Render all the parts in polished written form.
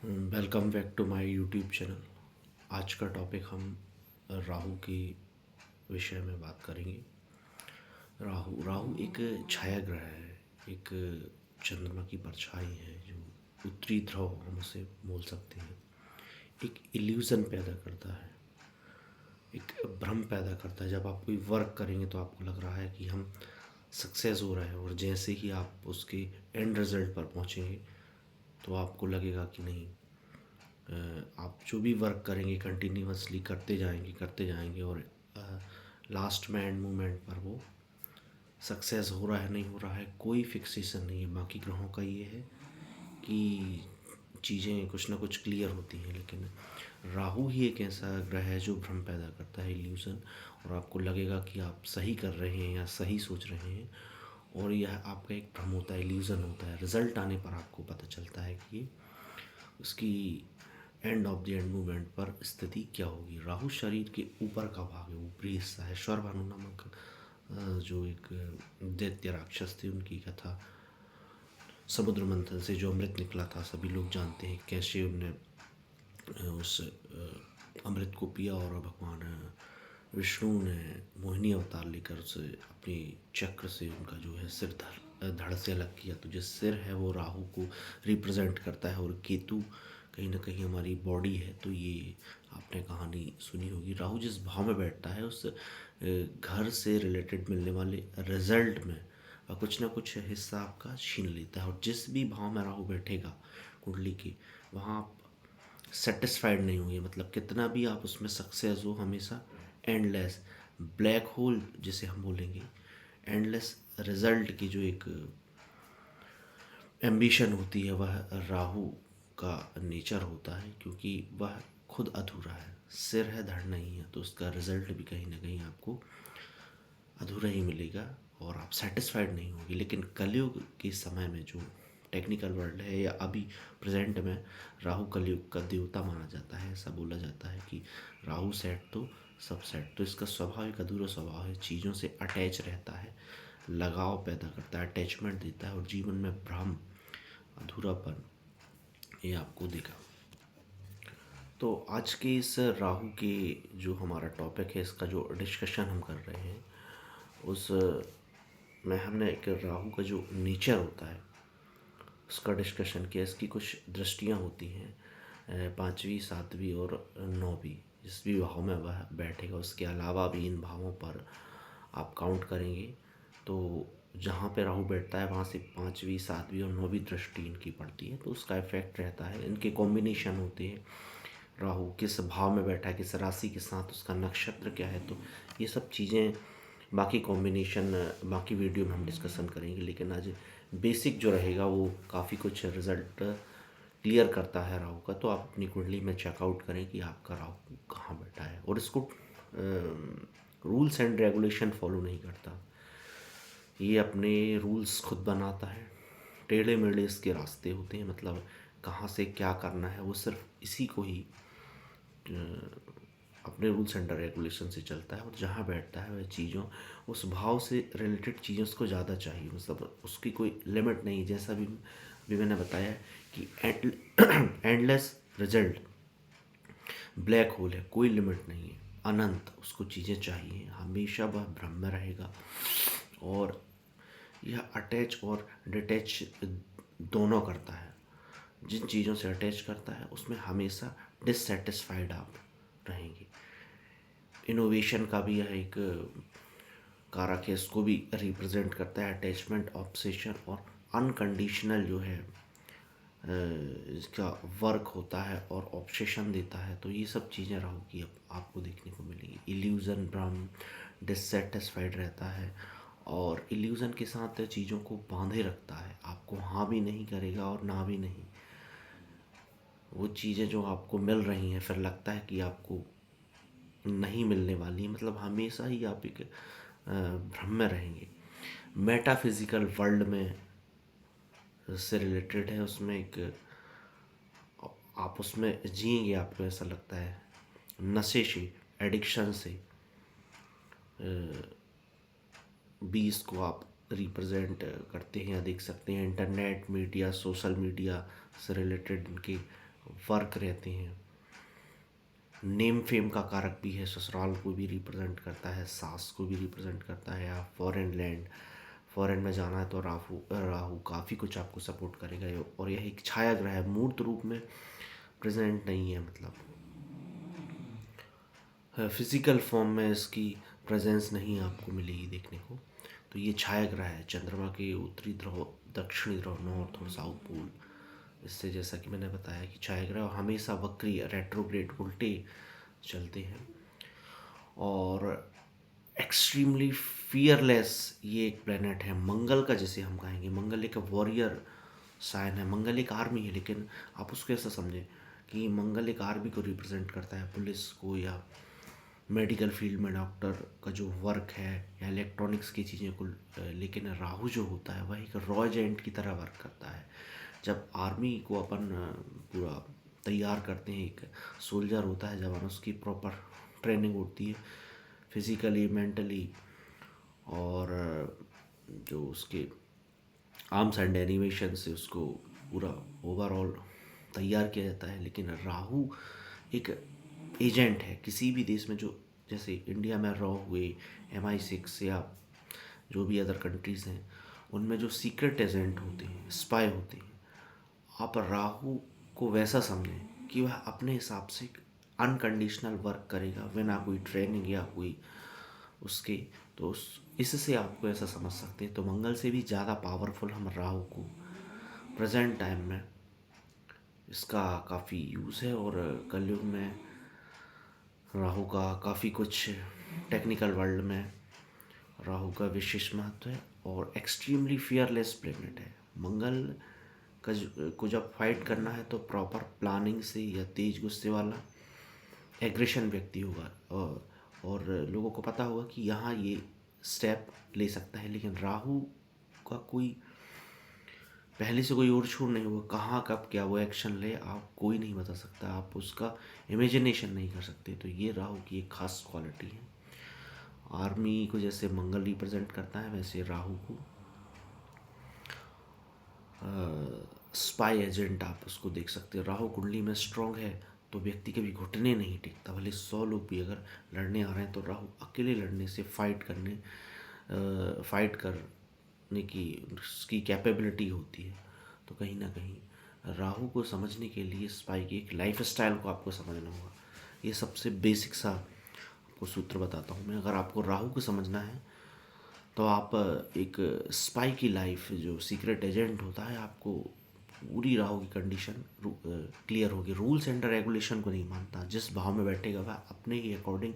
Welcome back to my YouTube channel. आज का topic हम राहु के विषय में बात करेंगे। राहु राहु एक छाया ग्रह है, एक चंद्रमा की परछाई है जो उत्तरी ध्रुव हम उसे बोल सकते हैं। एक इल्यूज़न पैदा करता है, एक भ्रम पैदा करता है। जब आप कोई वर्क करेंगे तो आपको लग रहा है कि हम सक्सेस हो रहा है, और जैसे ही आप उसके एंड रिज़ल्ट पर पहुँचेंगे तो आपको लगेगा कि नहीं। आप जो भी वर्क करेंगे कंटिन्यूअसली करते जाएंगे और लास्ट में एंड मोमेंट पर वो सक्सेस हो रहा है नहीं हो रहा है कोई फिक्सेशन नहीं है। बाकी ग्रहों का ये है कि चीज़ें कुछ ना कुछ क्लियर होती हैं, लेकिन राहु ही एक ऐसा ग्रह है जो भ्रम पैदा करता है, इल्यूज़न। और आपको लगेगा कि आप सही कर रहे हैं या सही सोच रहे हैं, और यह आपका एक भ्रम होता है, इल्यूज़न होता है। रिज़ल्ट आने पर आपको पता चलता है कि ये उसकी end of the end movement पर स्थिति क्या होगी। राहु शरीर के ऊपर का भाग है, ऊपरी हिस्सा है। श्वर्भानु नामक जो एक दैत्य राक्षस थे, उनकी कथा समुद्र मंथन से जो अमृत निकला था सभी लोग जानते हैं कैसे उनने उस अमृत को पिया, और भगवान विष्णु ने मोहिनी अवतार लेकर उसे अपने चक्र से उनका जो है सिर धड़ से अलग किया। तो जो सिर है वो राहु को रिप्रेजेंट करता है, और केतु कहीं ना कहीं हमारी बॉडी है। तो ये आपने कहानी सुनी होगी। राहु जिस भाव में बैठता है उस घर से रिलेटेड मिलने वाले रिजल्ट में कुछ ना कुछ हिस्सा आपका छीन लेता है। और जिस भी भाव में राहु बैठेगा कुंडली के, वहाँ आप सेटिस्फाइड नहीं होंगे। मतलब कितना भी आप उसमें सक्सेस हो, हमेशा एंडलेस ब्लैक होल जिसे हम बोलेंगे, एंडलेस रिजल्ट की जो एक एम्बिशन होती है, वह राहु का नेचर होता है। क्योंकि वह खुद अधूरा है, सिर है धड़ नहीं है, तो उसका रिजल्ट भी कहीं ना कहीं आपको अधूरा ही मिलेगा और आप सेटिस्फाइड नहीं होंगे। लेकिन कलयुग के समय में जो टेक्निकल वर्ल्ड है या अभी प्रेजेंट में, राहु कलयुग का देवता माना जाता है। ऐसा बोला जाता है कि राहु सेट तो सब सेट। तो इसका स्वभाव एक अधूरा स्वभाव है, चीज़ों से अटैच रहता है, लगाव पैदा करता है, अटैचमेंट देता है, और जीवन में भ्रम, अधूरापन, ये आपको दिखा। तो आज के इस राहु के जो हमारा टॉपिक है, इसका जो डिस्कशन हम कर रहे हैं, उस में हमने एक राहु का जो नेचर होता है उसका डिस्कशन किया। इसकी कुछ दृष्टियाँ होती हैं, पाँचवीं, सातवीं और नौवीं। जिस भी भाव में वह बैठेगा, उसके अलावा भी इन भावों पर आप काउंट करेंगे तो जहाँ पे राहु बैठता है वहाँ से पाँचवीं, सातवीं और नौवीं दृष्टि इनकी पड़ती है, तो उसका इफेक्ट रहता है। इनके कॉम्बिनेशन होते हैं, राहु किस भाव में बैठा है, किस राशि के साथ, उसका नक्षत्र क्या है। तो ये सब चीज़ें बाकी कॉम्बिनेशन बाकी वीडियो में हम डिस्कशन करेंगे। लेकिन आज बेसिक जो रहेगा वो काफ़ी कुछ रिज़ल्ट क्लियर करता है राहु का। तो आप अपनी कुंडली में चेकआउट करें कि आपका राहु कहाँ बैठा है, और इसको रूल्स एंड रेगुलेशन फॉलो नहीं करता, ये अपने रूल्स खुद बनाता है। टेढ़े मेढ़े इसके रास्ते होते हैं, मतलब कहाँ से क्या करना है वो सिर्फ इसी को ही अपने रूल्स एंड रेगुलेशन से चलता है। और जहाँ बैठता है वह चीज़ों, उस भाव से रिलेटेड चीज़ों उसको ज़्यादा चाहिए, मतलब उसकी कोई लिमिट नहीं। जैसा भी मैंने बताया कि एंडलेस रिजल्ट, ब्लैक होल है, कोई लिमिट नहीं है, अनंत उसको चीज़ें चाहिए, हमेशा वह भ्रम में रहेगा। और यह अटैच और डिटैच दोनों करता है। जिन चीज़ों से अटैच करता है उसमें हमेशा डिससेटिस्फाइड आप रहेंगे। इनोवेशन का भी यह एक कारक है, इसको भी रिप्रेजेंट करता है। अटैचमेंट, ऑब्सेशन और अनकंडीशनल जो है इसका वर्क होता है और ऑब्सेशन देता है। तो ये सब चीज़ें राहु की आपको देखने को मिलेंगी। इल्यूज़न, भ्रम, डिससेटिस्फाइड रहता है, और इल्यूज़न के साथ चीज़ों को बांधे रखता है। आपको हाँ भी नहीं करेगा और ना भी नहीं। वो चीज़ें जो आपको मिल रही हैं फिर लगता है कि आपको नहीं मिलने वाली है, मतलब हमेशा ही आप एक भ्रम में रहेंगे। मेटाफिजिकल वर्ल्ड में से रिलेटेड है, उसमें एक आप उसमें जिएंगे, आपको ऐसा लगता है। नशे से, एडिक्शन से भी इसको आप रिप्रेजेंट करते हैं या देख सकते हैं। इंटरनेट, मीडिया, सोशल मीडिया से रिलेटेड इनके वर्क रहते हैं। नेम फेम का कारक भी है, ससुराल को भी रिप्रेजेंट करता है, सास को भी रिप्रेजेंट करता है, या फॉरेन लैंड, फॉरेन में जाना है तो राहु राहु काफ़ी कुछ आपको सपोर्ट करेगा। और यह एक छाया ग्रह है, मूर्त रूप में प्रेजेंट नहीं है, मतलब फिजिकल फॉर्म में इसकी प्रेजेंस नहीं आपको मिलेगी देखने को। तो ये छाया ग्रह है, चंद्रमा के उत्तरी ध्रुव, दक्षिणी ध्रुव, नॉर्थ और साउथ पोल। इससे जैसा कि मैंने बताया कि छाया ग्रह हमेशा वक्री, रेट्रोग्रेड, उल्टे चलते हैं। और एक्सट्रीमली फियरलेस ये एक प्लेनेट है, मंगल का जैसे हम कहेंगे। मंगल एक वॉरियर साइन है, मंगल एक आर्मी है, लेकिन आप उसको ऐसा समझें कि मंगल एक आर्मी को रिप्रेजेंट करता है, पुलिस को, या मेडिकल फील्ड में डॉक्टर का जो वर्क है, या इलेक्ट्रॉनिक्स की चीज़ें को। लेकिन राहु जो होता है वह एक रॉ एजेंट की तरह वर्क करता है। जब आर्मी को अपन पूरा तैयार करते हैं, एक सोल्जर होता है, जब हम उसकी प्रॉपर ट्रेनिंग होती है फिज़िकली, मेंटली, और जो उसके आर्म्स एंड एनिमेशन से उसको पूरा ओवरऑल तैयार किया जाता है। लेकिन राहु एक एजेंट है किसी भी देश में, जो जैसे इंडिया में रॉ हुए, MI6 या जो भी अदर कंट्रीज़ हैं, उनमें जो सीक्रेट एजेंट होते हैं, स्पाई होते हैं, आप राहु को वैसा समझें कि वह अपने हिसाब से अनकंडीशनल वर्क करेगा, बिना कोई ट्रेनिंग या कोई उसके। तो इससे आपको ऐसा समझ सकते हैं। तो मंगल से भी ज़्यादा पावरफुल हम राहु को प्रेजेंट टाइम में इसका काफ़ी यूज़ है। और कलयुग में राहु का काफ़ी कुछ टेक्निकल वर्ल्ड में राहु का विशेष महत्व है, और एक्सट्रीमली फियरलेस प्लेनेट है। मंगल को जब फाइट करना है तो प्रॉपर प्लानिंग से, या तेज गुस्से वाला एग्रेशन व्यक्ति होगा, और लोगों को पता होगा कि यहाँ ये स्टेप ले सकता है। लेकिन राहु का कोई पहले से कोई और छोड़ नहीं हुआ, कहाँ कब क्या वो एक्शन ले आप कोई नहीं बता सकता, आप उसका इमेजिनेशन नहीं कर सकते। तो ये राहु की एक खास क्वालिटी है। आर्मी को जैसे मंगल रिप्रेजेंट करता है, वैसे राहु को स्पाई एजेंट आप उसको देख सकते हो। राहु कुंडली में स्ट्रांग है तो व्यक्ति के भी घुटने नहीं टिकता, भले 100 लोग भी अगर लड़ने आ रहे हैं तो राहु अकेले लड़ने से फाइट करने की उसकी कैपेबिलिटी होती है। तो कहीं ना कहीं राहु को समझने के लिए स्पाई की एक लाइफ स्टाइल को आपको समझना होगा। ये सबसे बेसिक सा आपको सूत्र बताता हूँ मैं। अगर आपको राहु को समझना है तो आप एक स्पाई की लाइफ, जो सीक्रेट एजेंट होता है, आपको पूरी राहु की कंडीशन क्लियर होगी। रूल्स एंड रेगुलेशन को नहीं मानता, जिस भाव में बैठेगा वह अपने ही according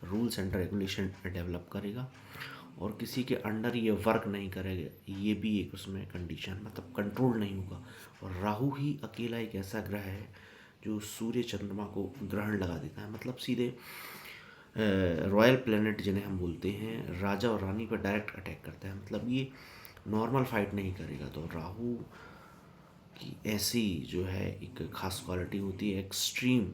rules and regulation develop करेगा, और किसी के अंडर ये वर्क नहीं करेगा। ये भी एक उसमें कंडीशन, मतलब कंट्रोल नहीं होगा। और राहु ही अकेला एक ऐसा ग्रह है जो सूर्य चंद्रमा को ग्रहण लगा देता है, मतलब सीधे रॉयल प्लेनेट जिन्हें हम बोलते हैं, राजा और रानी पर डायरेक्ट अटैक करता है, मतलब ये नॉर्मल फाइट नहीं करेगा। तो राहु की ऐसी जो है एक खास क्वालिटी होती है, एक्सट्रीम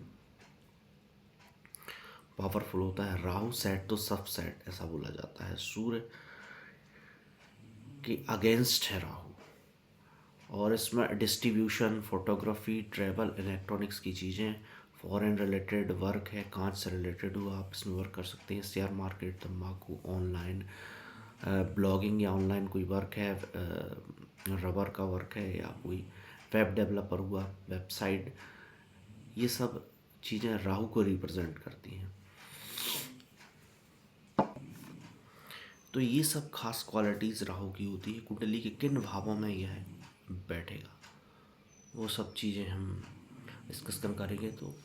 पावरफुल होता है। राहु सेट तो सब सेट ऐसा बोला जाता है, सूर्य के अगेंस्ट है राहु। और इसमें डिस्ट्रीब्यूशन, फोटोग्राफी, ट्रैवल, इलेक्ट्रॉनिक्स की चीज़ें, फॉरेन रिलेटेड वर्क है, कांच से रिलेटेड हुआ आप इसमें वर्क कर सकते हैं। शेयर मार्केट, तंबाकू, ऑनलाइन ब्लॉगिंग, या ऑनलाइन कोई वर्क है, रबर का वर्क है, या कोई वेब डेवलपर हुआ, वेबसाइट, ये सब चीज़ें राहु को रिप्रेजेंट करती हैं। तो ये सब खास क्वालिटीज़ राहु की होती है। कुंडली के किन भावों में यह बैठेगा वो सब चीज़ें हम डिस्कशन करेंगे। तो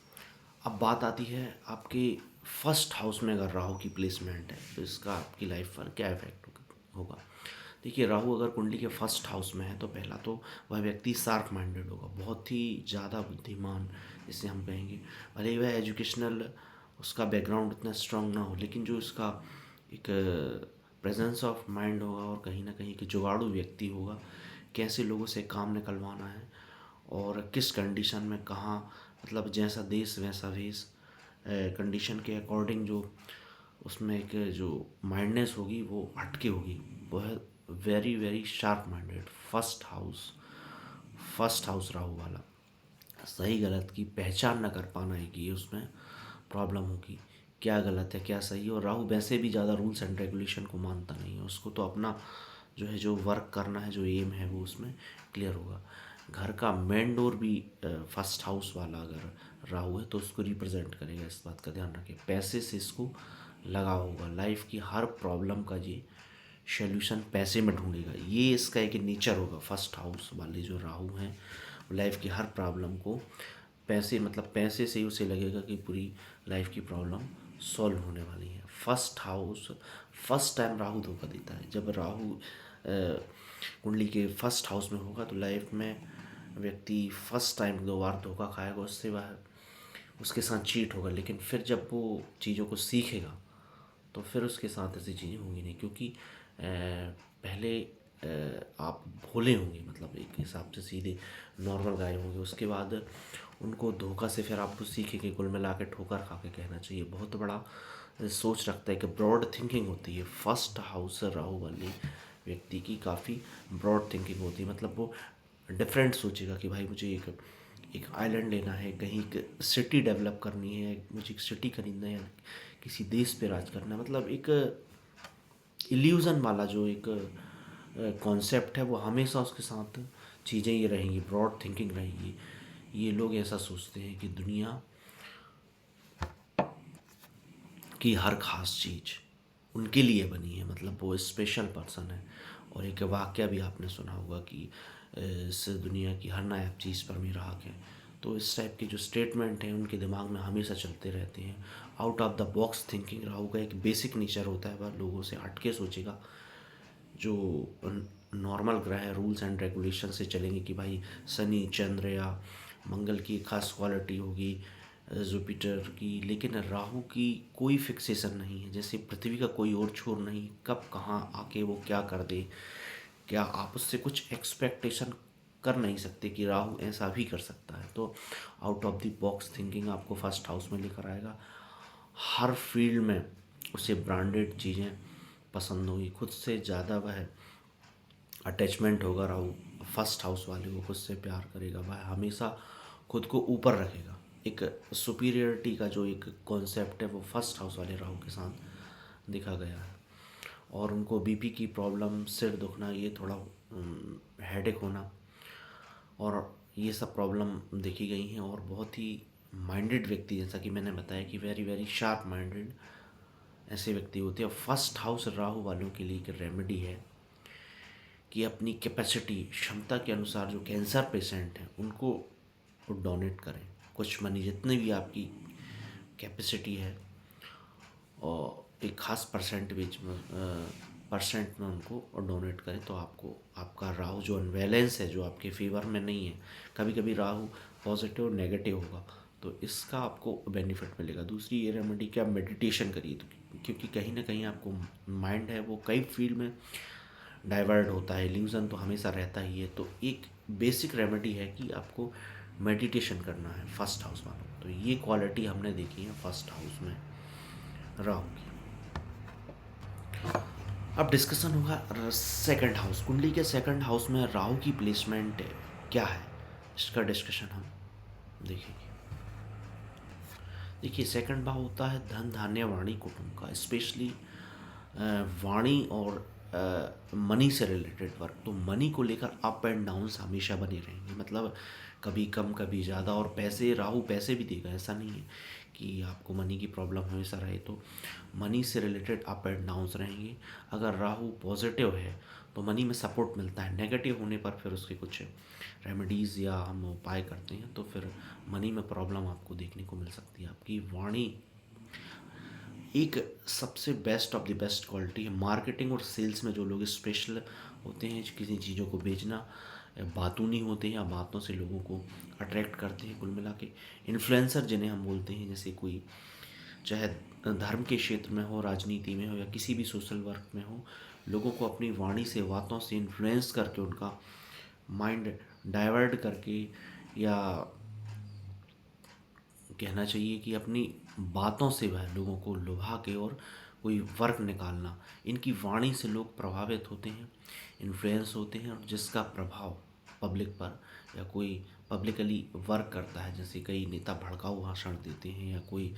अब बात आती है आपके फर्स्ट हाउस में अगर राहु की प्लेसमेंट है तो इसका आपकी लाइफ पर क्या इफेक्ट होगा। देखिए, राहु अगर कुंडली के फर्स्ट हाउस में है तो पहला तो वह व्यक्ति शार्प माइंडेड होगा, बहुत ही ज़्यादा बुद्धिमान जिसे हम कहेंगे। भले ही वह एजुकेशनल उसका बैकग्राउंड उतना स्ट्रांग ना हो, लेकिन जो उसका एक प्रेजेंस ऑफ माइंड होगा, और कहीं ना कहीं कि जुगाड़ू व्यक्ति होगा, कैसे लोगों से काम निकलवाना है और किस कंडीशन में कहाँ, मतलब जैसा देश वैसा भेष, कंडीशन के अकॉर्डिंग जो उसमें एक जो माइंडनेस होगी वो हटके होगी। वह very very sharp minded, first house Rahu वाला। सही गलत की पहचान न कर पाना है कि ये उसमें प्रॉब्लम होगी, क्या गलत है क्या सही है। और राहु वैसे भी ज़्यादा रूल्स एंड रेगुलेशन को मानता नहीं है, उसको तो अपना जो है जो वर्क करना है, जो एम है वो उसमें क्लियर होगा। घर का मेन डोर भी फर्स्ट हाउस वाला अगर राहु है तो उसको रिप्रेजेंट करेगा, इस बात का ध्यान रखें। पैसे से इसको लगाव होगा, लाइफ की हर प्रॉब्लम का ये सॉल्यूशन पैसे में ढूंढेगा, ये इसका एक नेचर होगा। फर्स्ट हाउस वाले जो राहु हैं लाइफ की हर प्रॉब्लम को पैसे, मतलब पैसे से ही उसे लगेगा कि पूरी लाइफ की प्रॉब्लम सॉल्व होने वाली है। First house first time Rahu धोखा देता है। जब राहु कुंडली के फर्स्ट हाउस में होगा तो लाइफ में व्यक्ति फर्स्ट टाइम 2 बार धोखा खाएगा, उससे वह उसके साथ चीट होगा। लेकिन फिर जब वो चीज़ों को सीखेगा तो फिर उसके साथ ऐसी चीज़ें होंगी नहीं, क्योंकि पहले आप भोले होंगे, मतलब एक हिसाब से सीधे नॉर्मल गाय होंगे, उसके बाद उनको धोखा से फिर आपको सीखेंगे, कुल मिला के ठोकर खा के कहना चाहिए। बहुत बड़ा सोच रखता है कि ब्रॉड थिंकिंग होती है। फर्स्ट हाउस राहु वाले व्यक्ति की काफ़ी ब्रॉड थिंकिंग होती है, मतलब वो डिफरेंट सोचेगा कि भाई मुझे एक एक आइलैंड लेना है, कहीं एक सिटी डेवलप करनी है, मुझे एक सिटी खरीदना है, किसी देश पे राज करना है। मतलब एक इल्यूज़न वाला जो एक कॉन्सेप्ट है वो हमेशा उसके साथ चीज़ें ये रहेंगी, ब्रॉड थिंकिंग रहेगी। ये लोग ऐसा सोचते हैं कि दुनिया की हर ख़ास चीज़ उनके लिए बनी है, मतलब वो स्पेशल पर्सन है। और एक वाक़या भी आपने सुना होगा कि इस दुनिया की हर नायाब चीज़ पर मेरा हक है। तो इस टाइप के जो स्टेटमेंट हैं उनके दिमाग में हमेशा चलते रहते हैं। Out of the box thinking Rahu का एक बेसिक नेचर होता है, वह लोगों से हट के सोचेगा। जो नॉर्मल ग्रह है रूल्स एंड रेगुलेशन से चलेंगे कि भाई शनि चंद्र या मंगल की खास क्वालिटी होगी, जुपिटर की, लेकिन राहु की कोई फिक्सेशन नहीं है। जैसे पृथ्वी का कोई और छोर नहीं, कब कहाँ आके वो क्या कर दे, क्या आप उससे कुछ एक्सपेक्टेशन कर नहीं सकते कि राहु ऐसा भी कर सकता है। तो out of the box thinking आपको फर्स्ट हाउस में लेकर आएगा। हर फील्ड में उसे ब्रांडेड चीज़ें पसंद होगी, खुद से ज़्यादा वह अटैचमेंट होगा। राहु फर्स्ट हाउस वाले को खुद से प्यार करेगा, वह हमेशा खुद को ऊपर रखेगा। एक सुपीरियरिटी का जो एक कॉन्सेप्ट है वो फर्स्ट हाउस वाले राहु के साथ देखा गया है। और उनको बीपी की प्रॉब्लम, सिर दुखना, ये थोड़ा हेडेक होना और ये सब प्रॉब्लम देखी गई हैं। और बहुत ही माइंडेड व्यक्ति, जैसा कि मैंने बताया कि वेरी वेरी शार्प माइंडेड ऐसे व्यक्ति होते हैं। फर्स्ट हाउस राहु वालों के लिए एक रेमेडी है कि अपनी कैपेसिटी, क्षमता के अनुसार जो कैंसर पेशेंट हैं उनको डोनेट करें। कुछ मनी जितनी भी आपकी कैपेसिटी है और एक ख़ास परसेंट में उनको डोनेट करें, तो आपको आपका राहु जो अनबैलेंस है, जो आपके फेवर में नहीं है, कभी कभी राहु पॉजिटिव और नेगेटिव होगा, तो इसका आपको बेनिफिट मिलेगा। दूसरी ये रेमेडी कि आप मेडिटेशन करिए, तो क्योंकि कहीं ना कहीं आपको माइंड है वो कई फील्ड में डाइवर्ट होता है, इल्यूज़न तो हमेशा रहता ही है। तो एक बेसिक रेमेडी है कि आपको मेडिटेशन करना है फर्स्ट हाउस वालों। तो ये क्वालिटी हमने देखी है फर्स्ट हाउस में राहु की। अब डिस्कशन होगा सेकंड हाउस। कुंडली के सेकंड हाउस में राहु की प्लेसमेंट क्या है, इसका डिस्कशन हम देखेंगे। देखिए, सेकंड भाव होता है धन धान्य वाणी कुटुंब का, स्पेशली वाणी और मनी से रिलेटेड वर्क। तो मनी को लेकर अप एंड डाउन्स हमेशा बने रहेंगे, मतलब कभी कम कभी ज़्यादा। और पैसे, राहु पैसे भी देगा, ऐसा नहीं है कि आपको मनी की प्रॉब्लम हमेशा रहे। तो मनी से रिलेटेड अप एंड डाउन्स रहेंगे। अगर राहु पॉजिटिव है तो मनी में सपोर्ट मिलता है, नेगेटिव होने पर फिर उसके कुछ रेमेडीज़ या हम उपाय करते हैं तो फिर मनी में प्रॉब्लम आपको देखने को मिल सकती है। आपकी वाणी एक सबसे best of the best quality है। मार्केटिंग और सेल्स में जो लोग स्पेशल होते हैं, किसी चीज़ों को बेचना, बातूनी होते हैं या बातों से लोगों को अट्रैक्ट करते हैं, कुल मिला के इन्फ्लुएंसर जिन्हें हम बोलते हैं, जैसे कोई चाहे धर्म के क्षेत्र में हो, राजनीति में हो या किसी भी सोशल वर्क में हो, लोगों को अपनी वाणी से, बातों से इन्फ्लुएंस करके उनका माइंड डाइवर्ट करके, या कहना चाहिए कि अपनी बातों से वह लोगों को लुभा के और कोई वर्क निकालना, इनकी वाणी से लोग प्रभावित होते हैं, इन्फ्लुएंस होते हैं, और जिसका प्रभाव पब्लिक पर या कोई पब्लिकली वर्क करता है, जैसे कई नेता भड़काऊ भाषण देते हैं या कोई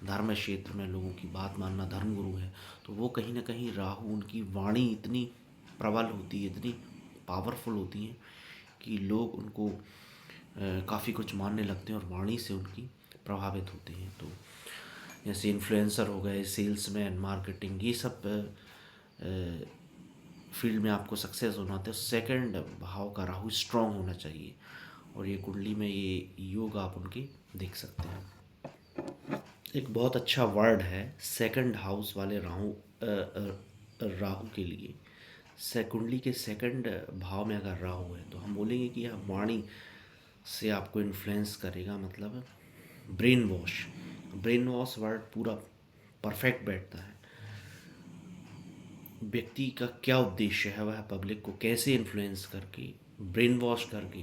धर्म क्षेत्र में लोगों की बात मानना धर्मगुरु है, तो वो कहीं ना कहीं राहु, उनकी वाणी इतनी प्रबल होती है, इतनी पावरफुल होती है कि लोग उनको काफ़ी कुछ मानने लगते हैं और वाणी से उनकी प्रभावित होते हैं। तो जैसे इन्फ्लुएंसर हो गए, सेल्समैन, मार्केटिंग, ये सब फील्ड में आपको सक्सेस होना तो सेकंड भाव का राहु स्ट्रांग होना चाहिए, और ये कुंडली में ये योग आप उनके देख सकते हैं। एक बहुत अच्छा वर्ड है सेकंड हाउस वाले राहु के लिए। कुंडली के सेकंड भाव में अगर राहु है तो हम बोलेंगे कि यह वाणी से आपको इन्फ्लुएंस करेगा, मतलब ब्रेन वॉश वर्ड पूरा परफेक्ट बैठता है। व्यक्ति का क्या उद्देश्य है, वह पब्लिक को कैसे इन्फ्लुएंस करके, ब्रेन वॉश करके,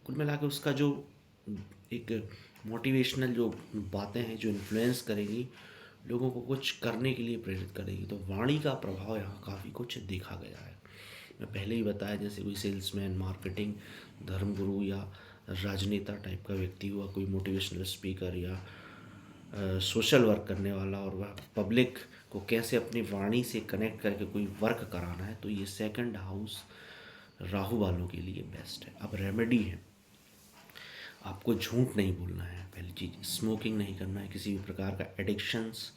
कुल मिला के उसका जो एक मोटिवेशनल जो बातें हैं जो इन्फ्लुएंस करेंगी, लोगों को कुछ करने के लिए प्रेरित करेगी। तो वाणी का प्रभाव यहाँ काफ़ी कुछ देखा गया है। मैं पहले ही बताया, जैसे कोई सेल्समैन, मार्केटिंग, धर्मगुरु या राजनेता टाइप का व्यक्ति हुआ, कोई मोटिवेशनल स्पीकर या सोशल वर्क करने वाला, और वह पब्लिक को कैसे अपनी वाणी से कनेक्ट करके कोई वर्क कराना है, तो ये सेकंड हाउस राहु वालों के लिए बेस्ट है। अब रेमेडी है, आपको झूठ नहीं बोलना है, पहली चीज़ स्मोकिंग नहीं करना है, किसी भी प्रकार का एडिक्शंस,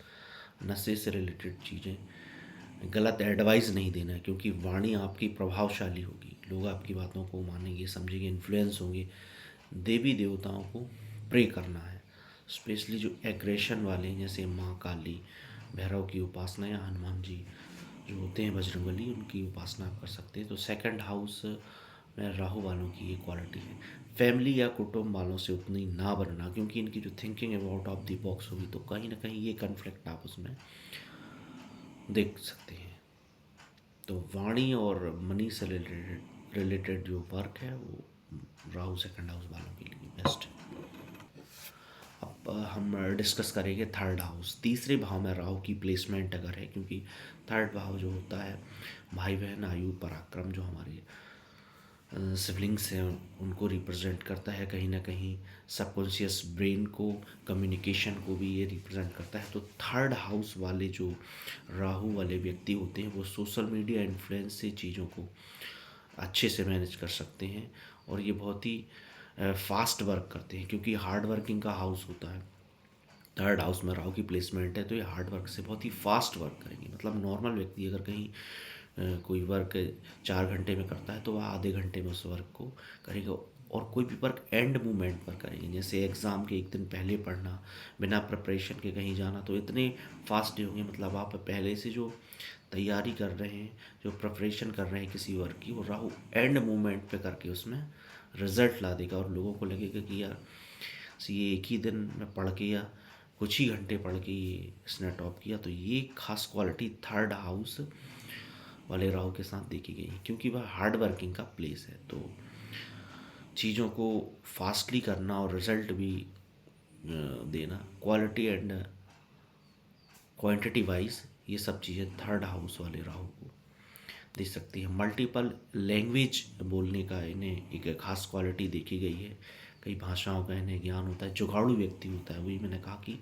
नशे से रिलेटेड चीज़ें, गलत एडवाइस नहीं देना है, क्योंकि वाणी आपकी प्रभावशाली होगी, लोग आपकी बातों को मानेंगे, समझेंगे, इन्फ्लुएंस होंगे। देवी देवताओं को प्रे करना है, स्पेशली जो एग्रेशन वाले हैं, जैसे माँ काली, भैरव की उपासना, या हनुमान जी जो होते हैं बजरंगबली, उनकी उपासना आप कर सकते हैं। तो सेकंड हाउस में राहु वालों की ये क्वालिटी है। फैमिली या कुटुंब वालों से उतनी ना बनना, क्योंकि इनकी जो थिंकिंग है वो आउट ऑफ द बॉक्स होगी, तो कहीं ना कहीं ये कन्फ्लिक्ट आप उसमें देख सकते हैं। तो वाणी और मनी से रिलेटेड जो वर्क है वो राहु सेकंड हाउस वालों के लिए बेस्ट है। अब हम डिस्कस करेंगे थर्ड हाउस। तीसरे भाव में राहु की प्लेसमेंट अगर है, क्योंकि थर्ड भाव जो होता है भाई बहन, आयु, पराक्रम, जो हमारे सिबलिंग्स हैं उनको रिप्रेजेंट करता है, कहीं ना कहीं सबकॉन्शियस ब्रेन को, कम्युनिकेशन को भी ये रिप्रेजेंट करता है। तो थर्ड हाउस वाले जो राहु वाले व्यक्ति होते हैं वो सोशल मीडिया इन्फ्लुएंस से चीज़ों को अच्छे से मैनेज कर सकते हैं, और ये बहुत ही फास्ट वर्क करते हैं, क्योंकि हार्ड वर्किंग का हाउस होता है। थर्ड हाउस में राहु की प्लेसमेंट है तो ये हार्ड वर्क से बहुत ही फास्ट वर्क करेंगे। मतलब नॉर्मल व्यक्ति अगर कहीं कोई वर्क 4 घंटे में करता है तो वह आधे घंटे में उस वर्क को करेगा, और कोई भी वर्क एंड मोमेंट पर करेंगे। जैसे एग्ज़ाम के एक दिन पहले पढ़ना, बिना प्रिपरेशन के कहीं जाना, तो इतने फास्ट नहीं होंगे। मतलब आप पहले से जो तैयारी कर रहे हैं, जो प्रिपरेशन कर रहे हैं किसी वर्क की, वो राहु एंड मोमेंट पे करके उसमें रिजल्ट ला देगा, और लोगों को लगेगा कि यार ये एक ही दिन में पढ़ के या कुछ ही घंटे पढ़ के इसने टॉप किया। तो ये खास क्वालिटी थर्ड हाउस वाले राहु के साथ देखी गई है, क्योंकि वह हार्ड वर्किंग का प्लेस है। तो चीज़ों को फास्टली करना और रिजल्ट भी देना, क्वालिटी एंड क्वांटिटी वाइज, ये सब चीज़ें थर्ड हाउस वाले राहु को दे सकती है। मल्टीपल लैंग्वेज बोलने का इन्हें एक खास क्वालिटी देखी गई है, कई भाषाओं का इन्हें ज्ञान होता है। जुगाड़ू व्यक्ति होता है, वही मैंने कहा कि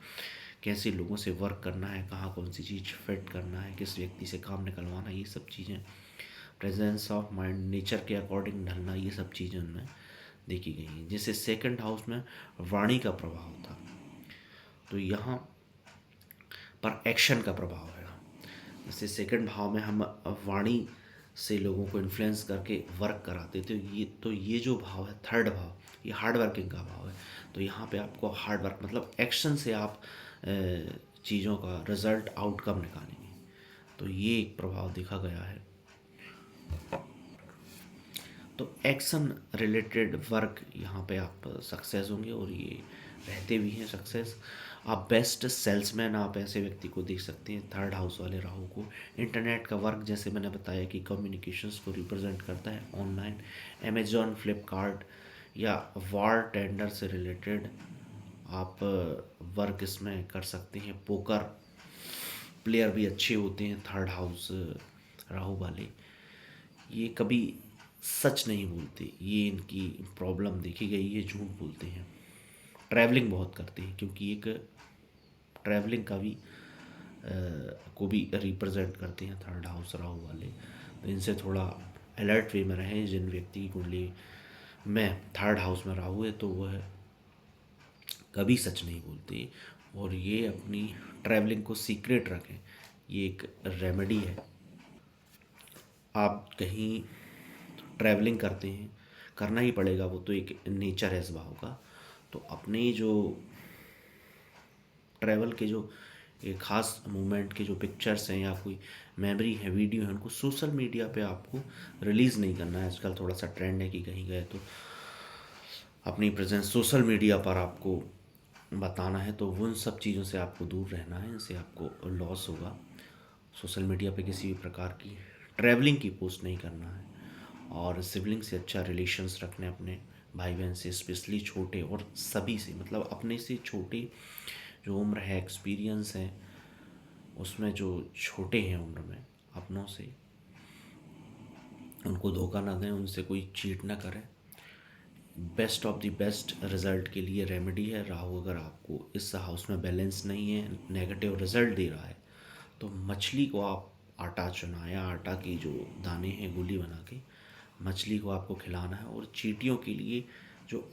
कैसे लोगों से वर्क करना है, कहाँ कौन सी चीज़ फिट करना है, किस व्यक्ति से काम निकलवाना, ये सब चीज़ें, प्रेजेंस ऑफ माइंड, नेचर के अकॉर्डिंग ढलना, ये सब चीज़ें उनमें देखी गई हैं। जैसे सेकंड हाउस में वाणी का प्रभाव था, तो यहाँ पर एक्शन का प्रभाव है। जैसे सेकंड भाव में हम वाणी से लोगों को इन्फ्लुएंस करके वर्क कराते, तो ये जो भाव है थर्ड भाव, ये हार्ड वर्किंग का भाव है। तो यहाँ पे आपको हार्ड वर्क मतलब एक्शन से आप चीज़ों का रिजल्ट, आउटकम निकालेंगे। तो ये एक प्रभाव देखा गया है। तो एक्शन रिलेटेड वर्क यहाँ पे आप सक्सेस होंगे, और ये रहते भी हैं सक्सेस। आप बेस्ट सेल्समैन, आप ऐसे व्यक्ति को देख सकते हैं थर्ड हाउस वाले राहु को। इंटरनेट का वर्क, जैसे मैंने बताया कि कम्युनिकेशंस को रिप्रेजेंट करता है, ऑनलाइन अमेजॉन, फ्लिपकार्ट या वार टेंडर से रिलेटेड आप वर्क इसमें कर सकते हैं। पोकर प्लेयर भी अच्छे होते हैं थर्ड हाउस राहु वाले। ये कभी सच नहीं बोलते, ये इनकी प्रॉब्लम देखी गई है, झूठ बोलते हैं। ट्रैवलिंग बहुत करते हैं, क्योंकि एक ट्रैवलिंग का भी को भी रिप्रेजेंट करते हैं थर्ड हाउस राहु वाले। तो इनसे थोड़ा अलर्ट वे में रहें। जिन व्यक्ति की कुंडली में थर्ड हाउस में राहु है तो वह कभी सच नहीं बोलते, और ये अपनी ट्रैवलिंग को सीक्रेट रखें। ये एक रेमेडी है। आप कहीं ट्रैवलिंग करते हैं, करना ही पड़ेगा, वो तो एक नेचर है स्वभाव का। तो अपने जो ट्रैवल के जो एक ख़ास मोमेंट के जो पिक्चर्स हैं या कोई मेमोरी है, वीडियो है, उनको सोशल मीडिया पे आपको रिलीज़ नहीं करना है। आजकल थोड़ा सा ट्रेंड है कि कहीं गए तो अपनी प्रेजेंस सोशल मीडिया पर आपको बताना है। तो उन सब चीज़ों से आपको दूर रहना है, इनसे आपको लॉस होगा। सोशल मीडिया पे किसी भी प्रकार की ट्रैवलिंग की पोस्ट नहीं करना है, और सिबलिंग से अच्छा रिलेशंस रखने, अपने भाई बहन से, स्पेशली छोटे और सभी से, मतलब अपने से छोटे जो उम्र है, एक्सपीरियंस है उसमें, जो छोटे हैं उम्र में, अपनों से उनको धोखा ना दें, उनसे कोई चीट ना करें। Best of the best result के लिए रेमेडी है। राहु अगर आपको इस हाउस में बैलेंस नहीं है, नेगेटिव रिज़ल्ट दे रहा है, तो मछली को आप आटा चुनाया, आटा की जो दाने हैं गोली बना के मछली को आपको खिलाना है। और चींटियों के लिए जो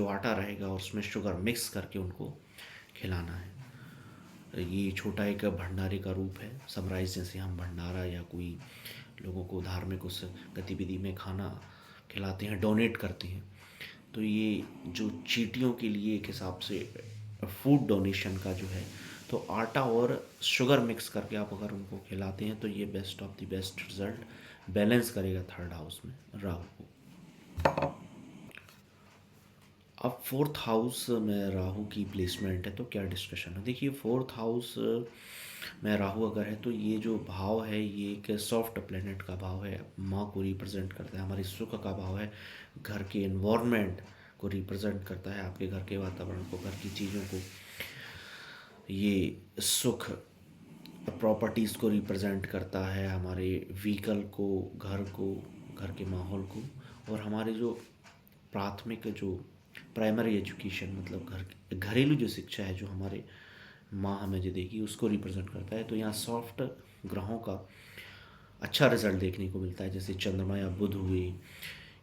आटा रहेगा उसमें शुगर मिक्स करके उनको खिलाना है। ये छोटा एक भंडारे का रूप है। समराइज जैसे हम भंडारा या कोई लोगों को धार्मिक उस गतिविधि में खाना खिलाते हैं, डोनेट करते हैं, तो ये जो चींटियों के लिए एक हिसाब से फूड डोनेशन का जो है, तो आटा और शुगर मिक्स करके आप अगर उनको खिलाते हैं तो ये best of the best result balance करेगा थर्ड हाउस में राहु को। अब फोर्थ हाउस में राहु की प्लेसमेंट है तो क्या डिस्कशन है। देखिए, फोर्थ हाउस में राहु अगर है तो ये जो भाव है ये एक सॉफ्ट प्लेनेट का भाव है, माँ को रिप्रेजेंट करता है, हमारे सुख का भाव है, घर के इन्वायरमेंट को रिप्रेजेंट करता है, आपके घर के वातावरण को, घर की चीज़ों को, ये सुख प्रॉपर्टीज़ को रिप्रेजेंट करता है, हमारे व्हीकल को, घर के माहौल को, और हमारे जो प्राथमिक जो प्राइमरी एजुकेशन, मतलब घरेलू जो शिक्षा है जो हमारे माँ हमें जो देगी उसको रिप्रेजेंट करता है। तो यहाँ सॉफ्ट ग्रहों का अच्छा रिजल्ट देखने को मिलता है, जैसे चंद्रमा या बुध हुए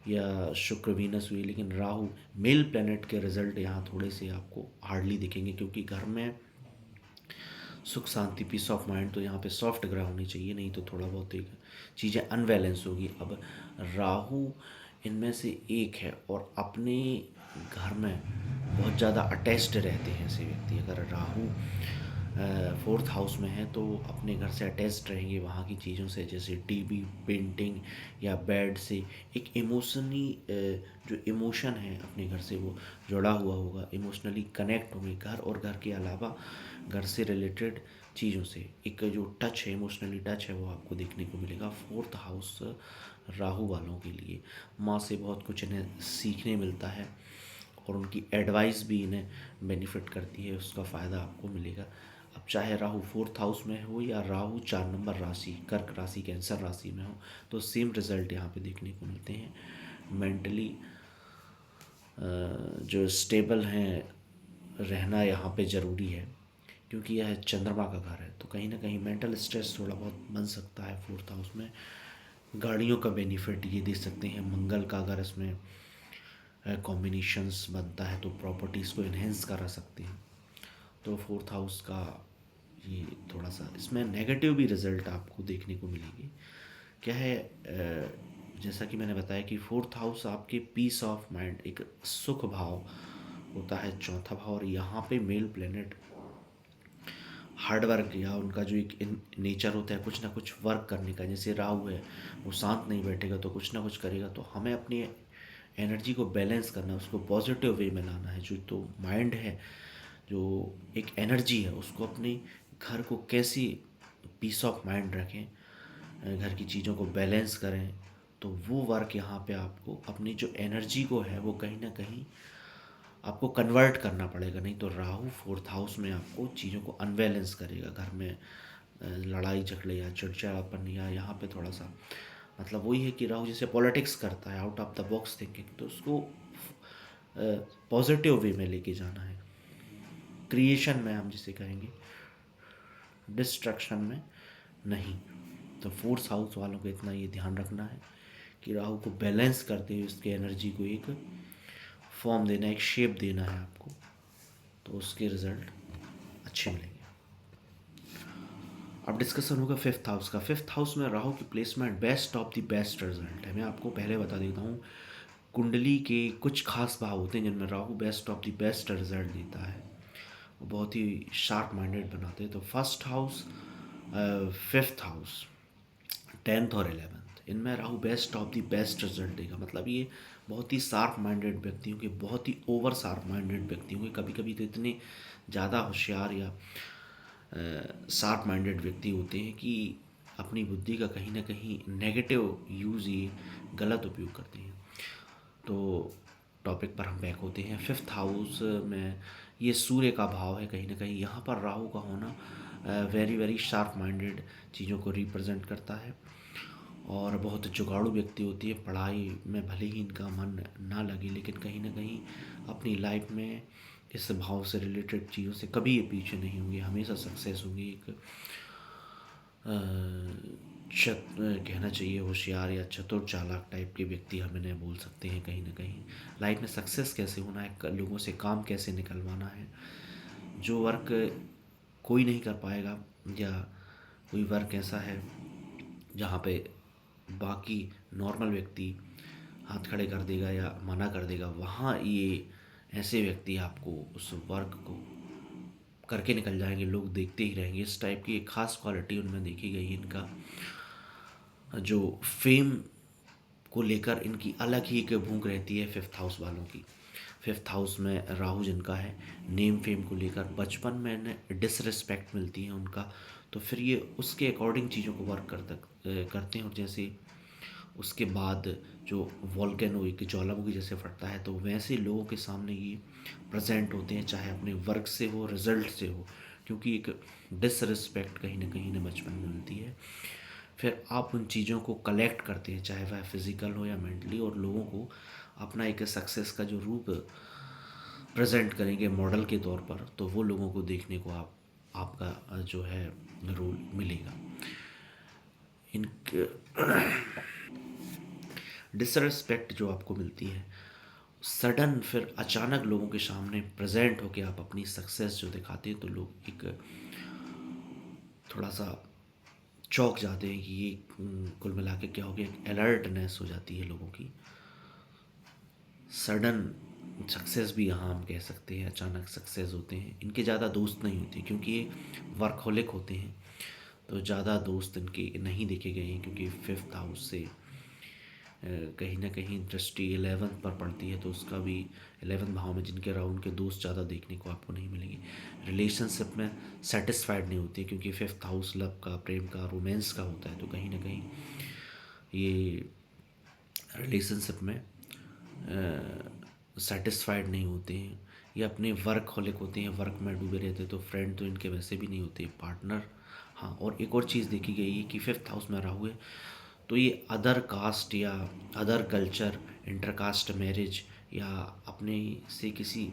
या शुक्र वीनस हुई। लेकिन राहु मेल प्लैनेट के रिजल्ट यहाँ थोड़े से आपको हार्डली दिखेंगे, क्योंकि घर में सुख शांति पीस ऑफ माइंड तो यहाँ पे सॉफ्ट ग्रह होनी चाहिए, नहीं तो थोड़ा बहुत एक चीज़ें अनबैलेंस होगी। अब राहु इनमें से एक है, और अपने घर में बहुत ज़्यादा अटैच्ड रहते हैं ऐसे व्यक्ति। अगर राहु फोर्थ हाउस में है तो अपने घर से अटैच्ड रहेंगे, वहाँ की चीज़ों से, जैसे टीवी, पेंटिंग या बेड से। एक इमोशनली जो इमोशन है अपने घर से वो जुड़ा हुआ होगा, इमोशनली कनेक्ट होंगे घर और घर के अलावा घर से रिलेटेड चीज़ों से। एक जो टच है, इमोशनली टच है, वो आपको देखने को मिलेगा फोर्थ हाउस राहु वालों के लिए। माँ से बहुत कुछ इन्हें सीखने मिलता है, और उनकी एडवाइस भी इन्हें बेनिफिट करती है, उसका फ़ायदा आपको मिलेगा। अब चाहे राहु फोर्थ हाउस में हो या राहु 4 नंबर राशि, कर्क राशि, कैंसर राशि में हो, तो सेम रिजल्ट यहाँ पे देखने को मिलते हैं। मेंटली जो स्टेबल हैं रहना यहाँ पे ज़रूरी है, क्योंकि यह चंद्रमा का घर है, तो कहीं ना कहीं मेंटल स्ट्रेस थोड़ा बहुत बन सकता है फोर्थ हाउस में। गाड़ियों का बेनिफिट ये दे सकते हैं। मंगल का अगर इसमें कॉम्बिनेशंस बनता है तो प्रॉपर्टीज़ को इन्हेंस करा सकते हैं। तो फोर्थ हाउस का ये थोड़ा सा इसमें नेगेटिव भी रिजल्ट आपको देखने को मिलेंगे। क्या है, जैसा कि मैंने बताया कि फोर्थ हाउस आपके पीस ऑफ माइंड, एक सुख भाव होता है, चौथा भाव, और यहाँ पे मेल प्लेनेट हार्ड वर्क या उनका जो एक नेचर होता है कुछ ना कुछ वर्क करने का। जैसे राहु है, वो शांत नहीं बैठेगा तो कुछ ना कुछ करेगा। तो हमें अपनी एनर्जी को बैलेंस करना है, उसको पॉजिटिव वे में लाना है। जो तो माइंड है, जो एक एनर्जी है, उसको अपने घर को कैसे पीस ऑफ माइंड रखें, घर की चीज़ों को बैलेंस करें। तो वो वर्क यहाँ पे आपको अपनी जो एनर्जी को है वो कहीं ना कहीं आपको कन्वर्ट करना पड़ेगा, नहीं तो राहु फोर्थ हाउस में आपको चीज़ों को अनबैलेंस करेगा। घर में लड़ाई झगड़े या चिड़चिड़ापन, या यहाँ पे थोड़ा सा मतलब वही है कि राहु जैसे पॉलिटिक्स करता है, out of the box thinking, तो उसको पॉजिटिव वे में लेके जाना है, क्रिएशन में हम जिसे कहेंगे, डिस्ट्रक्शन में नहीं। तो फोर्थ हाउस वालों को इतना ये ध्यान रखना है कि राहु को बैलेंस करते हुए उसके एनर्जी को एक फॉर्म देना, एक शेप देना है आपको, तो उसके रिजल्ट अच्छे मिलेंगे। अब डिस्कशन होगा फिफ्थ हाउस का। फिफ्थ हाउस में राहु की placement best of the best result है। मैं आपको पहले बता देता हूँ, कुंडली के कुछ खास भाव होते हैं जिनमें Rahu best of the best result देता है, वो बहुत ही शार्प माइंडेड बनाते हैं। तो first house, fifth house, tenth और 11th, इनमें Rahu best of the best result देगा। मतलब ये बहुत ही शार्प माइंडेड व्यक्ति होंगे, बहुत ही ओवर शार्प माइंडेड व्यक्ति होंगे। कभी कभी तो इतने ज़्यादा होशियार या शार्प माइंडेड व्यक्ति होते हैं कि अपनी बुद्धि का कहीं ना कहीं नेगेटिव यूज़, ये गलत उपयोग करते हैं। तो टॉपिक पर हम बैक होते हैं। फिफ्थ हाउस में ये सूर्य का भाव है, कहीं ना कहीं यहाँ पर राहु का होना वेरी वेरी शार्प माइंडेड चीज़ों को रिप्रेजेंट करता है, और बहुत जुगाड़ू व्यक्ति होती है। पढ़ाई में भले ही इनका मन ना लगे, लेकिन कहीं ना कहीं अपनी लाइफ में इस भाव से रिलेटेड चीज़ों से कभी ये पीछे नहीं होंगे, हमेशा सक्सेस होंगे। एक कहना चाहिए होशियार या चतुर चालाक टाइप के व्यक्ति हम इन्हें बोल सकते हैं। कहीं ना कहीं लाइफ में सक्सेस कैसे होना है, लोगों से काम कैसे निकलवाना है, जो वर्क कोई नहीं कर पाएगा, या कोई वर्क ऐसा है जहाँ पे बाकी नॉर्मल व्यक्ति हाथ खड़े कर देगा या मना कर देगा, वहाँ ये ऐसे व्यक्ति आपको उस वर्क को करके निकल जाएंगे, लोग देखते ही रहेंगे। इस टाइप की एक खास क्वालिटी उनमें देखी गई है। इनका जो फेम को लेकर इनकी अलग ही एक भूख रहती है फिफ्थ हाउस वालों की। फिफ्थ हाउस में राहु जिनका है, नेम फेम को लेकर बचपन में इन्हें डिसरिस्पेक्ट मिलती है उनका, तो फिर ये उसके अकॉर्डिंग चीज़ों को वर्क करते हैं। और जैसे उसके बाद जो वॉल्केनो एक ज्वालामुखी जैसे फटता है, तो वैसे लोगों के सामने ये प्रेजेंट होते हैं, चाहे अपने वर्क से हो, रिजल्ट से हो, क्योंकि एक डिसरिस्पेक्ट कहीं ना कहीं इन्हें बचपन में मिलती है। फिर आप उन चीज़ों को कलेक्ट करते हैं, चाहे वह फिज़िकल हो या मेंटली, और लोगों को अपना एक सक्सेस का जो रूप प्रेजेंट करेंगे मॉडल के तौर पर, तो वो लोगों को देखने को आपका जो है रोल मिलेगा। इन डिसरिस्पेक्ट जो आपको मिलती है, सडन फिर अचानक लोगों के सामने प्रेजेंट होके आप अपनी सक्सेस जो दिखाते हैं, तो लोग एक थोड़ा सा चौंक जाते हैं कि ये कुल मिला के क्या हो गया, एक अलर्टनेस हो जाती है लोगों की। सडन सक्सेस भी यहाँ हम कह सकते हैं, अचानक सक्सेस होते हैं। इनके ज़्यादा दोस्त नहीं होते क्योंकि ये वर्कहोलिक होते हैं, तो ज़्यादा दोस्त इनके नहीं देखे गए हैं, क्योंकि फिफ्थ हाउस से कहीं ना कहीं दृष्टि 11th पर पड़ती है, तो उसका भी 11th भाव में जिनके राउंड के दोस्त ज़्यादा देखने को आपको नहीं मिलेंगे। रिलेशनशिप में सेटिस्फाइड नहीं होती, क्योंकि फिफ्थ हाउस लव का, प्रेम का, रोमांस का होता है, तो कहीं ना कहीं ये रिलेशनशिप में सेटिस्फाइड नहीं होते हैं, या अपने वर्क हॉलिक होते हैं, वर्क में डूबे रहते हैं। तो फ्रेंड तो इनके वैसे भी नहीं होते, पार्टनर हाँ। और एक और चीज़ देखी गई है कि फिफ्थ हाउस में राहु है, तो ये अदर कास्ट या अदर कल्चर, इंटरकास्ट मैरिज, या अपने से किसी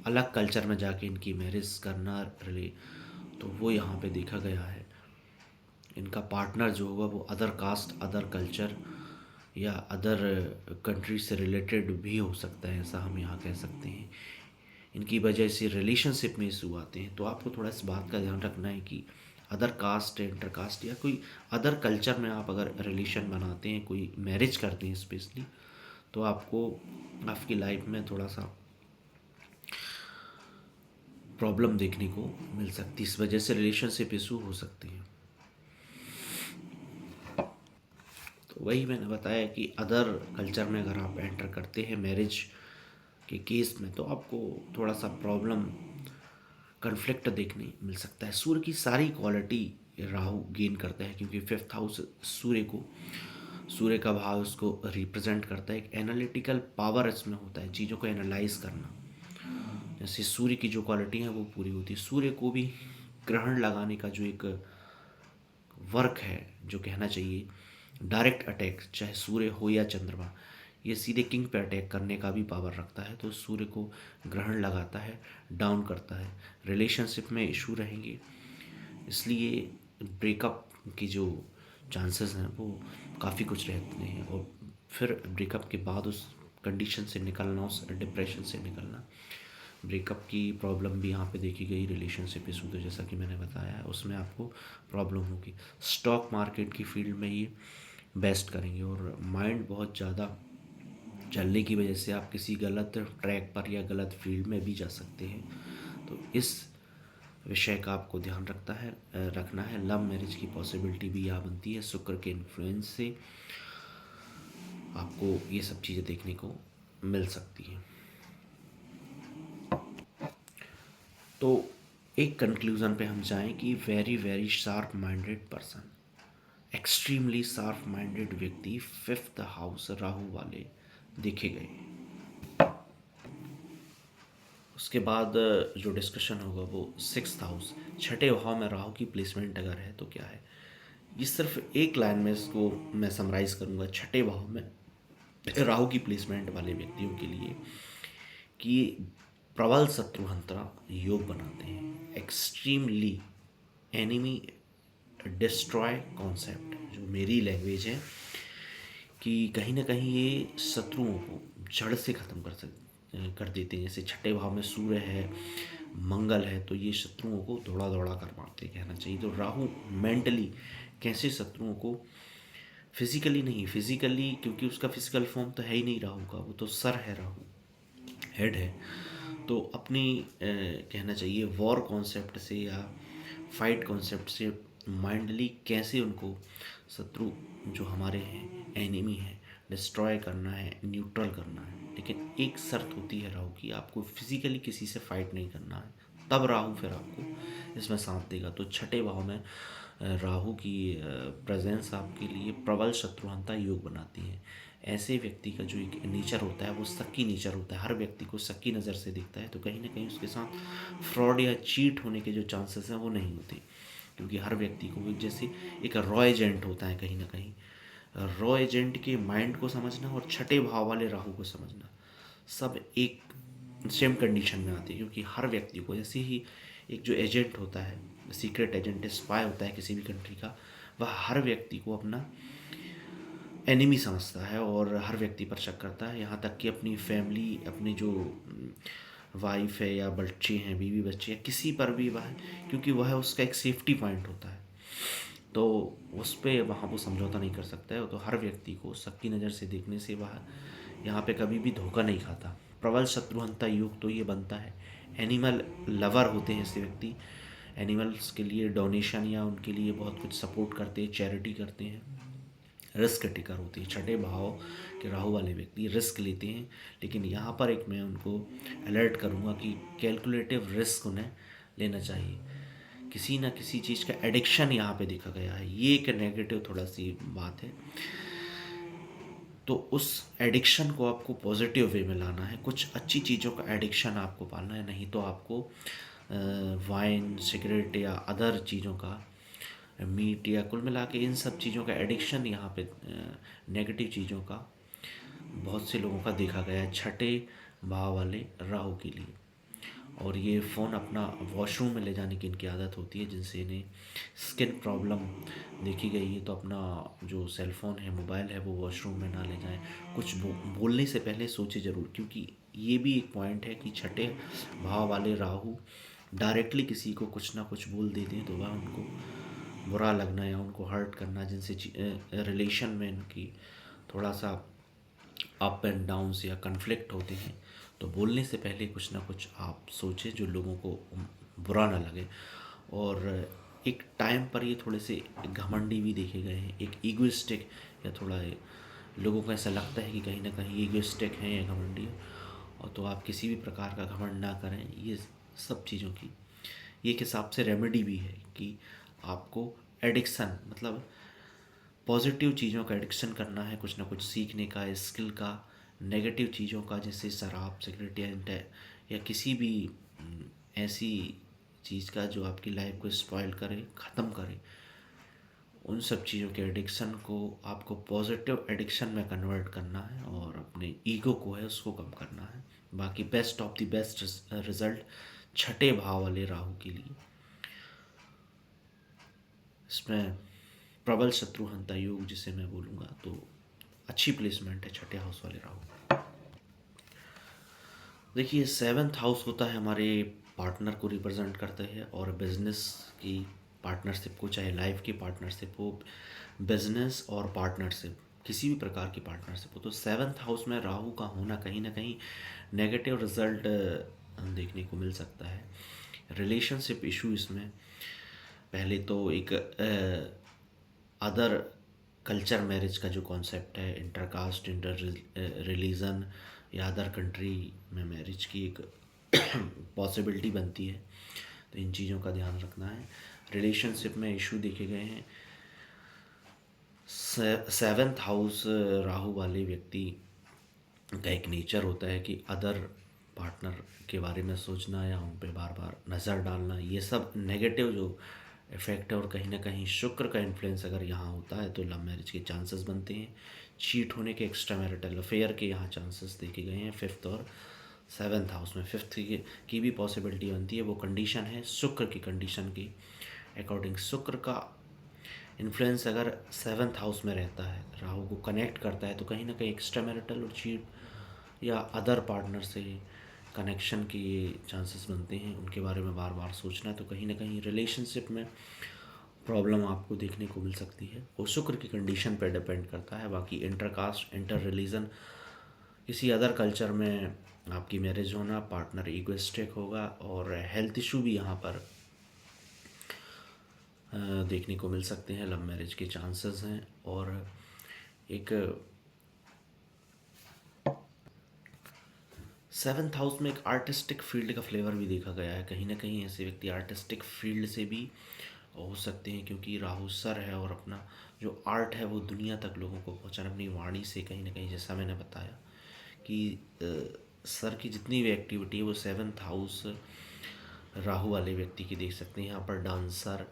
अलग कल्चर में जाके इनकी मैरिज करना रिले, तो वो यहाँ पे देखा गया है। इनका पार्टनर जो होगा वो अदर कास्ट, अदर कल्चर या अदर कंट्री से रिलेटेड भी हो सकता है, ऐसा हम यहाँ कह सकते हैं। इनकी वजह से रिलेशनशिप में इशू आते हैं, तो आपको थोड़ा इस बात का ध्यान रखना है कि अदर कास्ट, इंटर कास्ट या कोई अदर कल्चर में आप अगर रिलेशन बनाते हैं, कोई मैरिज करते हैं स्पेशली, तो आपको आपकी लाइफ में थोड़ा सा प्रॉब्लम देखने को मिल सकती है। इस वजह से रिलेशनशिप इशू हो सकते हैं। तो वही मैंने बताया कि अदर कल्चर में अगर आप एंटर करते हैं मैरिज के केस में, तो आपको थोड़ा सा प्रॉब्लम, कन्फ्लिक्ट देखने मिल सकता है। सूर्य की सारी क्वालिटी राहु गेन करता है, क्योंकि फिफ्थ हाउस सूर्य का भाव उसको रिप्रेजेंट करता है। एक एनालिटिकल पावर इसमें होता है, चीज़ों को एनालाइज करना। जैसे सूर्य की जो क्वालिटी है वो पूरी होती है। सूर्य को भी ग्रहण लगाने का जो एक वर्क है, जो कहना चाहिए डायरेक्ट अटैक, चाहे सूर्य हो या चंद्रमा, ये सीधे किंग पे अटैक करने का भी पावर रखता है। तो सूर्य को ग्रहण लगाता है, डाउन करता है। रिलेशनशिप में इशू रहेंगे, इसलिए ब्रेकअप की जो चांसेस हैं वो काफ़ी कुछ रहते हैं। और फिर ब्रेकअप के बाद उस कंडीशन से निकलना, उस डिप्रेशन से निकलना, ब्रेकअप की प्रॉब्लम भी यहाँ पे देखी गई। रिलेशनशिप इशू तो जैसा कि मैंने बताया, उसमें आपको प्रॉब्लम होगी। स्टॉक मार्केट की फील्ड में ये बेस्ट करेंगे। और माइंड बहुत ज़्यादा चलने की वजह से आप किसी गलत ट्रैक पर या गलत फील्ड में भी जा सकते हैं। तो इस विषय का आपको ध्यान रखना है। लव मैरिज की पॉसिबिलिटी भी यहाँ बनती है। शुक्र के इन्फ्लुएंस से आपको ये सब चीज़ें देखने को मिल सकती हैं। तो एक कंक्लूज़न पे हम जाएं कि very very sharp minded person, extremely sharp minded व्यक्ति 5th हाउस राहु वाले देखे गए। उसके बाद जो डिस्कशन होगा वो 6th हाउस, छठे भाव में राहु की प्लेसमेंट अगर है तो क्या है। ये सिर्फ एक लाइन में इसको मैं समराइज करूँगा छठे भाव में राहु की प्लेसमेंट वाले व्यक्तियों के लिए कि प्रबल शत्रुहंत्रा योग बनाते हैं। एक्सट्रीमली एनिमी डिस्ट्रॉय कॉन्सेप्ट, जो मेरी लैंग्वेज है, कि कहीं ना कहीं ये शत्रुओं को जड़ से ख़त्म कर देते हैं। जैसे छठे भाव में सूर्य है, मंगल है, तो ये शत्रुओं को दौड़ा दौड़ा कर मारते कहना चाहिए। तो राहु मेंटली कैसे शत्रुओं को, फिजिकली नहीं, फिजिकली क्योंकि उसका फिजिकल फॉर्म तो है ही नहीं राहु का, वो तो सर है, राहु हेड है। तो अपनी कहना चाहिए वॉर कॉन्सेप्ट से या फाइट कॉन्सेप्ट से माइंडली कैसे उनको शत्रु जो हमारे हैं, एनिमी है, डिस्ट्रॉय करना है, न्यूट्रल करना है। लेकिन एक शर्त होती है राहु की, आपको फिजिकली किसी से फाइट नहीं करना है, तब राहु फिर आपको इसमें साथ देगा। तो छठे भाव में राहु की प्रेजेंस आपके लिए प्रबल शत्रुहंता योग बनाती है। ऐसे व्यक्ति का जो एक नेचर होता है वो शक्की नेचर होता है, हर व्यक्ति को शक्की नज़र से देखता है। तो कहीं ना कहीं उसके साथ फ्रॉड या चीट होने के जो चांसेस हैं वो नहीं होते, क्योंकि हर व्यक्ति को जैसे एक रॉ एजेंट होता है, कहीं ना कहीं रॉ एजेंट के माइंड को समझना और छठे भाव वाले राहु को समझना, सब एक सेम कंडीशन में आती है। क्योंकि हर व्यक्ति को, जैसे ही एक जो एजेंट होता है, सीक्रेट एजेंट, स्पाई होता है किसी भी कंट्री का, वह हर व्यक्ति को अपना एनिमी समझता है और हर व्यक्ति पर शक करता है। यहाँ तक कि अपनी फैमिली, अपनी जो वाइफ है या बच्चे हैं, बीवी बच्चे हैं, किसी पर भी वह, क्योंकि वह उसका एक सेफ्टी पॉइंट होता है, तो उस पर वहाँ वो समझौता नहीं कर सकता है। तो हर व्यक्ति को सबकी नज़र से देखने से वह यहाँ पे कभी भी धोखा नहीं खाता। प्रबल शत्रुहंता योग तो ये बनता है। एनिमल लवर होते हैं ऐसे व्यक्ति, एनिमल्स के लिए डोनेशन या उनके लिए बहुत कुछ सपोर्ट करते हैं, चैरिटी करते हैं। रिस्क टेकर होते हैं छठे भाव के राहु वाले व्यक्ति, रिस्क लेते हैं। लेकिन यहाँ पर एक मैं उनको अलर्ट करूँगा कि कैलकुलेटिव रिस्क उन्हें लेना चाहिए। किसी ना किसी चीज़ का एडिक्शन यहाँ पे देखा गया है, ये एक नेगेटिव थोड़ा सी बात है। तो उस एडिक्शन को आपको पॉजिटिव वे में लाना है, कुछ अच्छी चीज़ों का एडिक्शन आपको पालना है, नहीं तो आपको वाइन, सिगरेट या अदर चीज़ों का, मीट या कुल मिला के इन सब चीज़ों का एडिक्शन, यहाँ पे नेगेटिव चीज़ों का बहुत से लोगों का देखा गया है छठे भाव वाले राहु के लिए। और ये फ़ोन अपना वॉशरूम में ले जाने की इनकी आदत होती है, जिनसे इन्हें स्किन प्रॉब्लम देखी गई है। तो अपना जो सेल फ़ोन है, मोबाइल है, वो वॉशरूम में ना ले जाएं। कुछ बोलने से पहले सोचे ज़रूर, क्योंकि ये भी एक पॉइंट है कि छठे भाव वाले राहु डायरेक्टली किसी को कुछ ना कुछ बोल देते हैं तो वह उनको बुरा लगना या उनको हर्ट करना, जिनसे रिलेशन में इनकी थोड़ा सा अप एंड डाउन्स या कन्फ्लिक्ट होते हैं। तो बोलने से पहले कुछ ना कुछ आप सोचें जो लोगों को बुरा ना लगे। और एक टाइम पर ये थोड़े से घमंडी भी देखे गए हैं, एक ईगोइस्टिक, या थोड़ा लोगों को ऐसा लगता है कि कहीं ना कहीं ईगोइस्टिक हैं या घमंडी। और तो आप किसी भी प्रकार का घमंड ना करें। ये सब चीज़ों की ये एक हिसाब से रेमेडी भी है कि आपको एडिक्शन, मतलब पॉजिटिव चीज़ों का एडिक्शन करना है, कुछ ना कुछ सीखने का, स्किल का। नेगेटिव चीज़ों का जैसे शराब, सिगरेट या किसी भी ऐसी चीज़ का जो आपकी लाइफ को स्पॉइल करे, ख़त्म करे, उन सब चीज़ों के एडिक्शन को आपको पॉजिटिव एडिक्शन में कन्वर्ट करना है और अपने ईगो को है उसको कम करना है। बाकी best of the best result छठे भाव वाले राहु के लिए। इसमें प्रबल शत्रुहंता योग जिसे मैं बोलूँगा, तो अच्छी प्लेसमेंट है छठे हाउस वाले राहु। देखिए, सेवन्थ हाउस होता है हमारे पार्टनर को रिप्रेजेंट करते हैं और बिजनेस की पार्टनरशिप को, चाहे लाइफ की पार्टनरशिप हो, बिजनेस और पार्टनरशिप, किसी भी प्रकार की पार्टनरशिप हो, तो सेवन्थ हाउस में राहु का होना कहीं ना कहीं नेगेटिव रिजल्ट देखने को मिल सकता है। रिलेशनशिप इशू इसमें पहले तो एक अदर कल्चर मैरिज का जो कॉन्सेप्ट है, इंटरकास्ट, इंटर रिलीजन या अदर कंट्री में मैरिज की एक पॉसिबिलिटी बनती है, तो इन चीज़ों का ध्यान रखना है। रिलेशनशिप में इशू देखे गए हैं। सेवन्थ हाउस राहु वाले व्यक्ति का एक नेचर होता है कि अदर पार्टनर के बारे में सोचना या उन पे बार बार नज़र डालना, ये सब नेगेटिव जो इफेक्ट है। और कहीं ना कहीं शुक्र का इन्फ्लुएंस अगर यहाँ होता है तो लव मैरिज के चांसेस बनते हैं। चीट होने के, एक्स्ट्रा मैरिटल अफेयर के यहाँ चांसेस देखे गए हैं फिफ्थ और सेवन्थ हाउस में। फिफ्थ की भी पॉसिबिलिटी बनती है, वो कंडीशन है शुक्र की कंडीशन की अकॉर्डिंग। शुक्र का इन्फ्लुएंस अगर सेवन्थ हाउस में रहता है, राहु को कनेक्ट करता है, तो कहीं ना कहीं एक्स्ट्रा मैरिटल और चीट या अदर पार्टनर से कनेक्शन के चांसेस बनते हैं। उनके बारे में बार बार सोचना है, तो कहीं ना कहीं रिलेशनशिप में प्रॉब्लम आपको देखने को मिल सकती है। वो शुक्र की कंडीशन पर डिपेंड करता है। बाकी इंटरकास्ट, इंटर रिलीजन, किसी अदर कल्चर में आपकी मैरिज होना, पार्टनर इगोइस्टिक होगा और हेल्थ इशू भी यहाँ पर देखने को मिल सकते हैं। लव मैरिज के चांसेस हैं। और एक सेवन्थ हाउस में एक आर्टिस्टिक फील्ड का फ्लेवर भी देखा गया है। कहीं ना कहीं ऐसे व्यक्ति आर्टिस्टिक फील्ड से भी हो सकते हैं, क्योंकि राहु सर है और अपना जो आर्ट है वो दुनिया तक लोगों को पहुंचाना अपनी वाणी से, कहीं ना कहीं जैसा मैंने बताया कि सर की जितनी भी एक्टिविटी है वो सेवन्थ हाउस राहु वाले व्यक्ति की देख सकते हैं। यहाँ पर डांसर,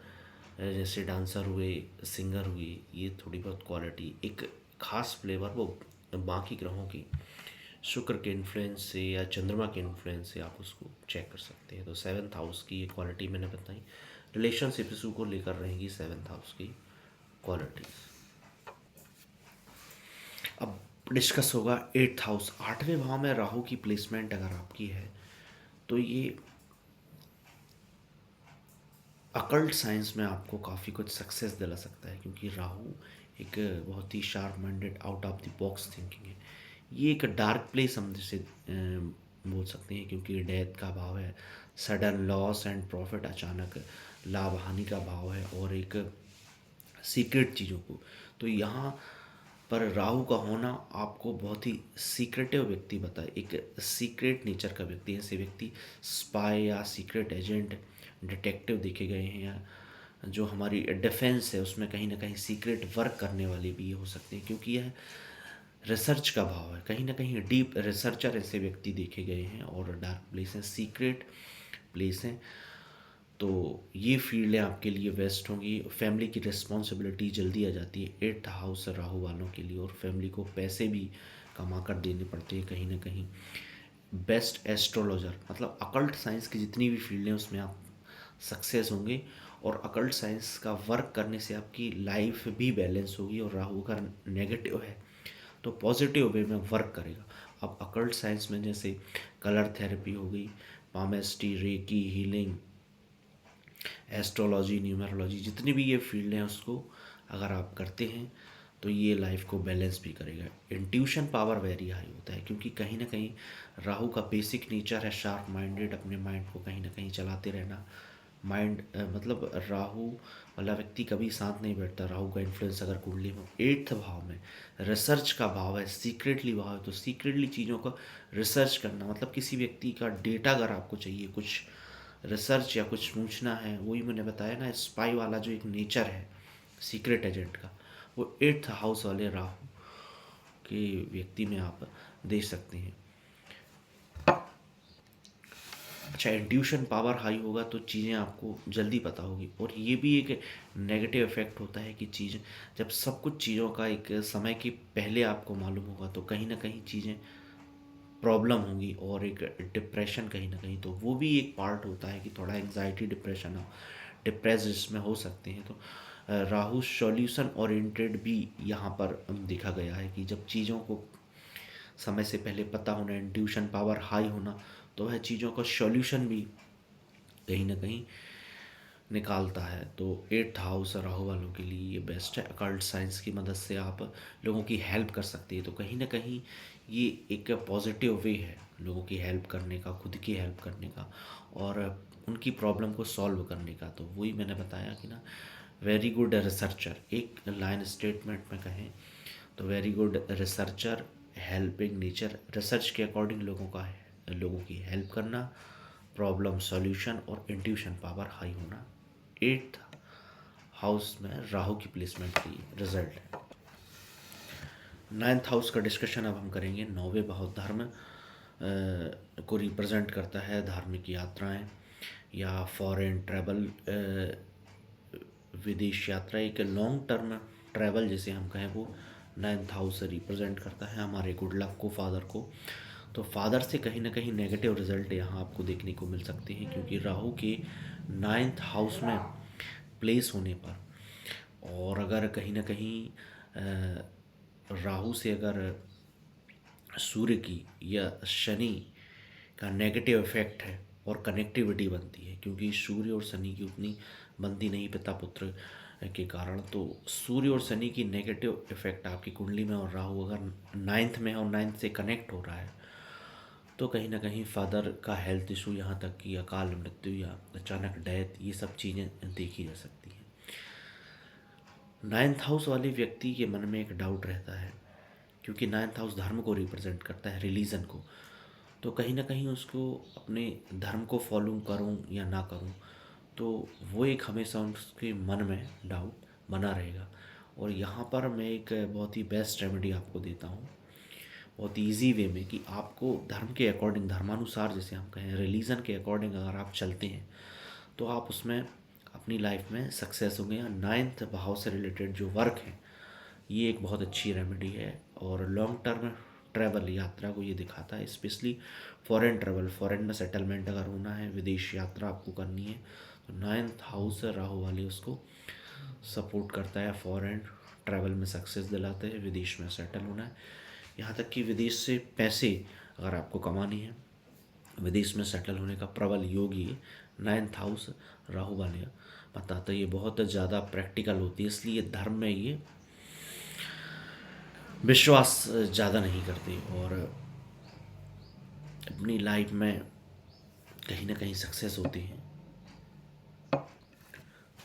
जैसे डांसर हुए, सिंगर हुए, ये थोड़ी बहुत क्वालिटी, एक खास फ्लेवर वो बाकी ग्रहों की शुक्र के इन्फ्लुएंस से या चंद्रमा के इन्फ्लुएंस से आप उसको चेक कर सकते हैं। तो सेवन्थ हाउस की ये क्वालिटी मैंने बताई। रिलेशनशिप इशू को लेकर रहेंगी सेवन्थ हाउस की क्वालिटीज। अब डिस्कस होगा एट्थ हाउस। आठवें भाव में राहु की प्लेसमेंट अगर आपकी है तो ये अकल्ट साइंस में आपको काफ़ी कुछ सक्सेस दिला सकता है, क्योंकि राहु एक बहुत ही sharp minded, out of the box thinking है। ये एक डार्क प्लेस हम जिसे बोल सकते हैं, क्योंकि डेथ का भाव है, सडन लॉस एंड प्रॉफिट, अचानक लाभ हानि का भाव है, और एक सीक्रेट चीज़ों को। तो यहाँ पर राहु का होना आपको बहुत ही सीक्रेटिव व्यक्ति बताए, एक सीक्रेट नेचर का व्यक्ति। ऐसे व्यक्ति स्पाई या सीक्रेट एजेंट, डिटेक्टिव देखे गए हैं, या जो हमारी डिफेंस है उसमें कहीं ना कहीं सीक्रेट वर्क करने वाले भी हो सकते हैं, क्योंकि यह रिसर्च का भाव है। कहीं ना कहीं डीप रिसर्चर ऐसे व्यक्ति देखे गए हैं। और डार्क प्लेस हैं, सीक्रेट प्लेस हैं, तो ये फील्डें आपके लिए बेस्ट होंगी। फैमिली की रिस्पॉन्सिबिलिटी जल्दी आ जाती है एट्थ हाउस राहु वालों के लिए, और फैमिली को पैसे भी कमा कर देने पड़ते हैं कहीं ना कहीं। बेस्ट एस्ट्रोलॉजर, मतलब अकल्ट साइंस की जितनी भी फील्ड हैं उसमें आप सक्सेस होंगे, और अकल्ट साइंस का वर्क करने से आपकी लाइफ भी बैलेंस होगी। और राहु का नेगेटिव है तो पॉजिटिव वे में वर्क करेगा। अब अकल्ट साइंस में जैसे कलर थेरेपी हो गई, palmistry, reiki, healing, astrology, numerology, जितनी भी ये फील्ड हैं उसको अगर आप करते हैं तो ये लाइफ को बैलेंस भी करेगा। इंट्यूशन पावर वेरी हाई होता है, क्योंकि कहीं ना कहीं राहु का बेसिक नेचर है शार्प माइंडेड, अपने माइंड को कहीं ना कहीं चलाते रहना। माइंड मतलब राहु वाला व्यक्ति कभी शांत नहीं बैठता। राहु का इन्फ्लुएंस अगर कुंडली में एट्थ भाव में रिसर्च का भाव है, सीक्रेटली भाव है, तो सीक्रेटली चीज़ों का रिसर्च करना, मतलब किसी व्यक्ति का डेटा अगर आपको चाहिए, कुछ रिसर्च या कुछ पूछना है, वही मैंने बताया ना, स्पाई वाला जो एक नेचर है सीक्रेट एजेंट का, वो एट्थ हाउस वाले राहु के व्यक्ति में आप देख सकते हैं। अच्छा, इंट्यूशन पावर हाई होगा तो चीज़ें आपको जल्दी पता होगी। और ये भी एक नेगेटिव इफ़ेक्ट होता है कि चीज़ जब सब कुछ चीज़ों का एक समय के पहले आपको मालूम होगा तो कहीं न कहीं चीज़ें प्रॉब्लम होंगी और एक डिप्रेशन कहीं न कहीं, तो वो भी एक पार्ट होता है कि थोड़ा एंग्जायटी, डिप्रेशन हो, डिप्रेस्ड इसमें हो सकते हैं। तो राहु सॉल्यूशन ओरिएंटेड भी यहाँ पर देखा गया है कि जब चीज़ों को समय से पहले पता होना, इंट्यूशन पावर हाई होना, तो वह चीज़ों का सॉल्यूशन भी कहीं न कहीं निकालता है। तो 8th हाउस राहु वालों के लिए ये बेस्ट है। अकल्ट साइंस की मदद से आप लोगों की हेल्प कर सकती है, तो कहीं न कहीं ये एक पॉजिटिव वे है लोगों की हेल्प करने का, खुद की हेल्प करने का और उनकी प्रॉब्लम को सॉल्व करने का। तो वही मैंने बताया कि ना, वेरी गुड रिसर्चर, एक लाइन स्टेटमेंट में कहें तो very good researcher, helping nature, research के अकॉर्डिंग लोगों की हेल्प करना, प्रॉब्लम सॉल्यूशन और इंट्यूशन पावर हाई होना। 8th हाउस में राहु की प्लेसमेंट की रिजल्ट है। 9th हाउस का डिस्कशन अब हम करेंगे। 9वें भाव धर्म को रिप्रेजेंट करता है। धार्मिक यात्राएं या फॉरेन ट्रैवल, विदेश यात्रा, एक लॉन्ग टर्म ट्रैवल जिसे हम कहें, वो 9th हाउस से रिप्रेजेंट करता है हमारे गुड लक को, फादर को। तो फादर से कहीं ना कहीं नेगेटिव रिजल्ट यहाँ आपको देखने को मिल सकते हैं, क्योंकि राहु के 9th हाउस में प्लेस होने पर, और अगर कहीं ना कहीं राहु से अगर सूर्य की या शनि का नेगेटिव इफेक्ट है और कनेक्टिविटी बनती है, क्योंकि सूर्य और शनि की उतनी बनती नहीं पिता पुत्र के कारण। तो सूर्य और शनि की नेगेटिव इफेक्ट आपकी कुंडली में, और राहु अगर 9th में है और 9th से कनेक्ट हो रहा है, तो कहीं ना कहीं फादर का हेल्थ इशू, यहाँ तक कि अकाल मृत्यु या अचानक डेथ, ये सब चीज़ें देखी जा सकती हैं। 9th हाउस वाले व्यक्ति के मन में एक डाउट रहता है, क्योंकि 9th हाउस धर्म को रिप्रेजेंट करता है, रिलीजन को। तो कहीं ना कहीं उसको अपने धर्म को फॉलो करूं या ना करूं, तो वो एक हमेशा उसके मन में डाउट बना रहेगा। और यहाँ पर मैं एक बहुत ही बेस्ट रेमेडी आपको देता हूँ, बहुत ईजी वे में, कि आपको धर्म के अकॉर्डिंग, धर्मानुसार जैसे हम कहें, रिलीजन के अकॉर्डिंग अगर आप चलते हैं तो आप उसमें अपनी लाइफ में सक्सेस होंगे। 9th भाव से रिलेटेड जो वर्क है, ये एक बहुत अच्छी रेमेडी है और लॉन्ग टर्म ट्रैवल यात्रा को ये दिखाता है। स्पेशली फॉरेन ट्रैवल, फॉरेन में सेटलमेंट अगर होना है, विदेश यात्रा आपको करनी है, तो 9th हाउस राहु वाले उसको सपोर्ट करता है। फॉरेन ट्रैवल में सक्सेस दिलाते हैं, विदेश में सेटल होना है, यहाँ तक कि विदेश से पैसे अगर आपको कमानी है, विदेश में सेटल होने का प्रबल योग ये 9th हाउस राहु वाले बताता है। ये बहुत ज़्यादा प्रैक्टिकल होती है, इसलिए धर्म में ये विश्वास ज़्यादा नहीं करते और अपनी लाइफ में कहीं ना कहीं सक्सेस होते हैं।